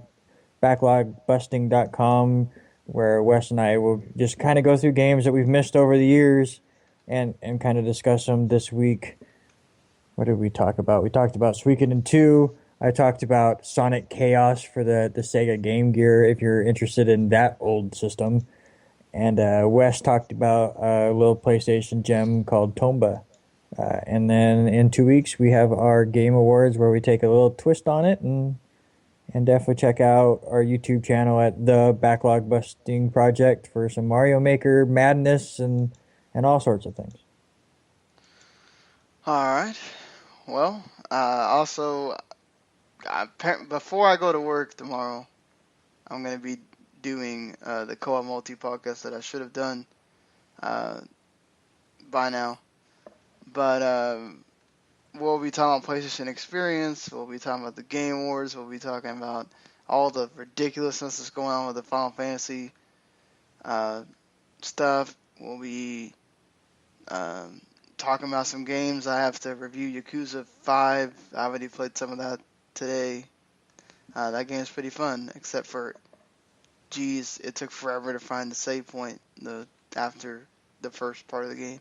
backlogbusting.com, where Wes and I will just kind of go through games that we've missed over the years and kind of discuss them this week. What did we talk about? We talked about Suikoden 2. I talked about Sonic Chaos for the Sega Game Gear, if you're interested in that old system. And Wes talked about a little PlayStation gem called Tomba. And then in 2 weeks, we have our Game Awards where we take a little twist on it. And definitely check out our YouTube channel at The Backlog Busting Project for some Mario Maker madness and all sorts of things.
All right. Well, also, before I go to work tomorrow, I'm going to be doing the Co-op Multi podcast that I should have done by now. But we'll be talking about PlayStation Experience. We'll be talking about the Game Wars. We'll be talking about all the ridiculousness that's going on with the Final Fantasy stuff. We'll be talking about some games. I have to review Yakuza 5. I already played some of that today. That game's pretty fun, except for, it took forever to find the save point after the first part of the game.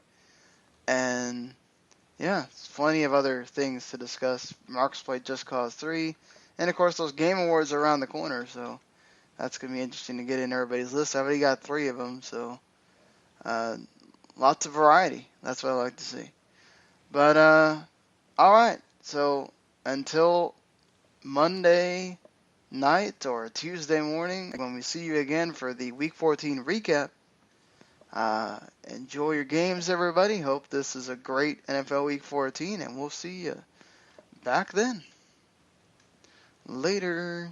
And yeah, plenty of other things to discuss. Mark's played Just Cause 3. And of course, those Game Awards are around the corner, so that's going to be interesting to get in everybody's list. I already got 3 of them, so lots of variety. That's what I like to see. But, alright, so until Monday night or Tuesday morning, when we see you again for the Week 14 recap, enjoy your games, everybody. Hope this is a great NFL Week 14, and we'll see you back then. Later.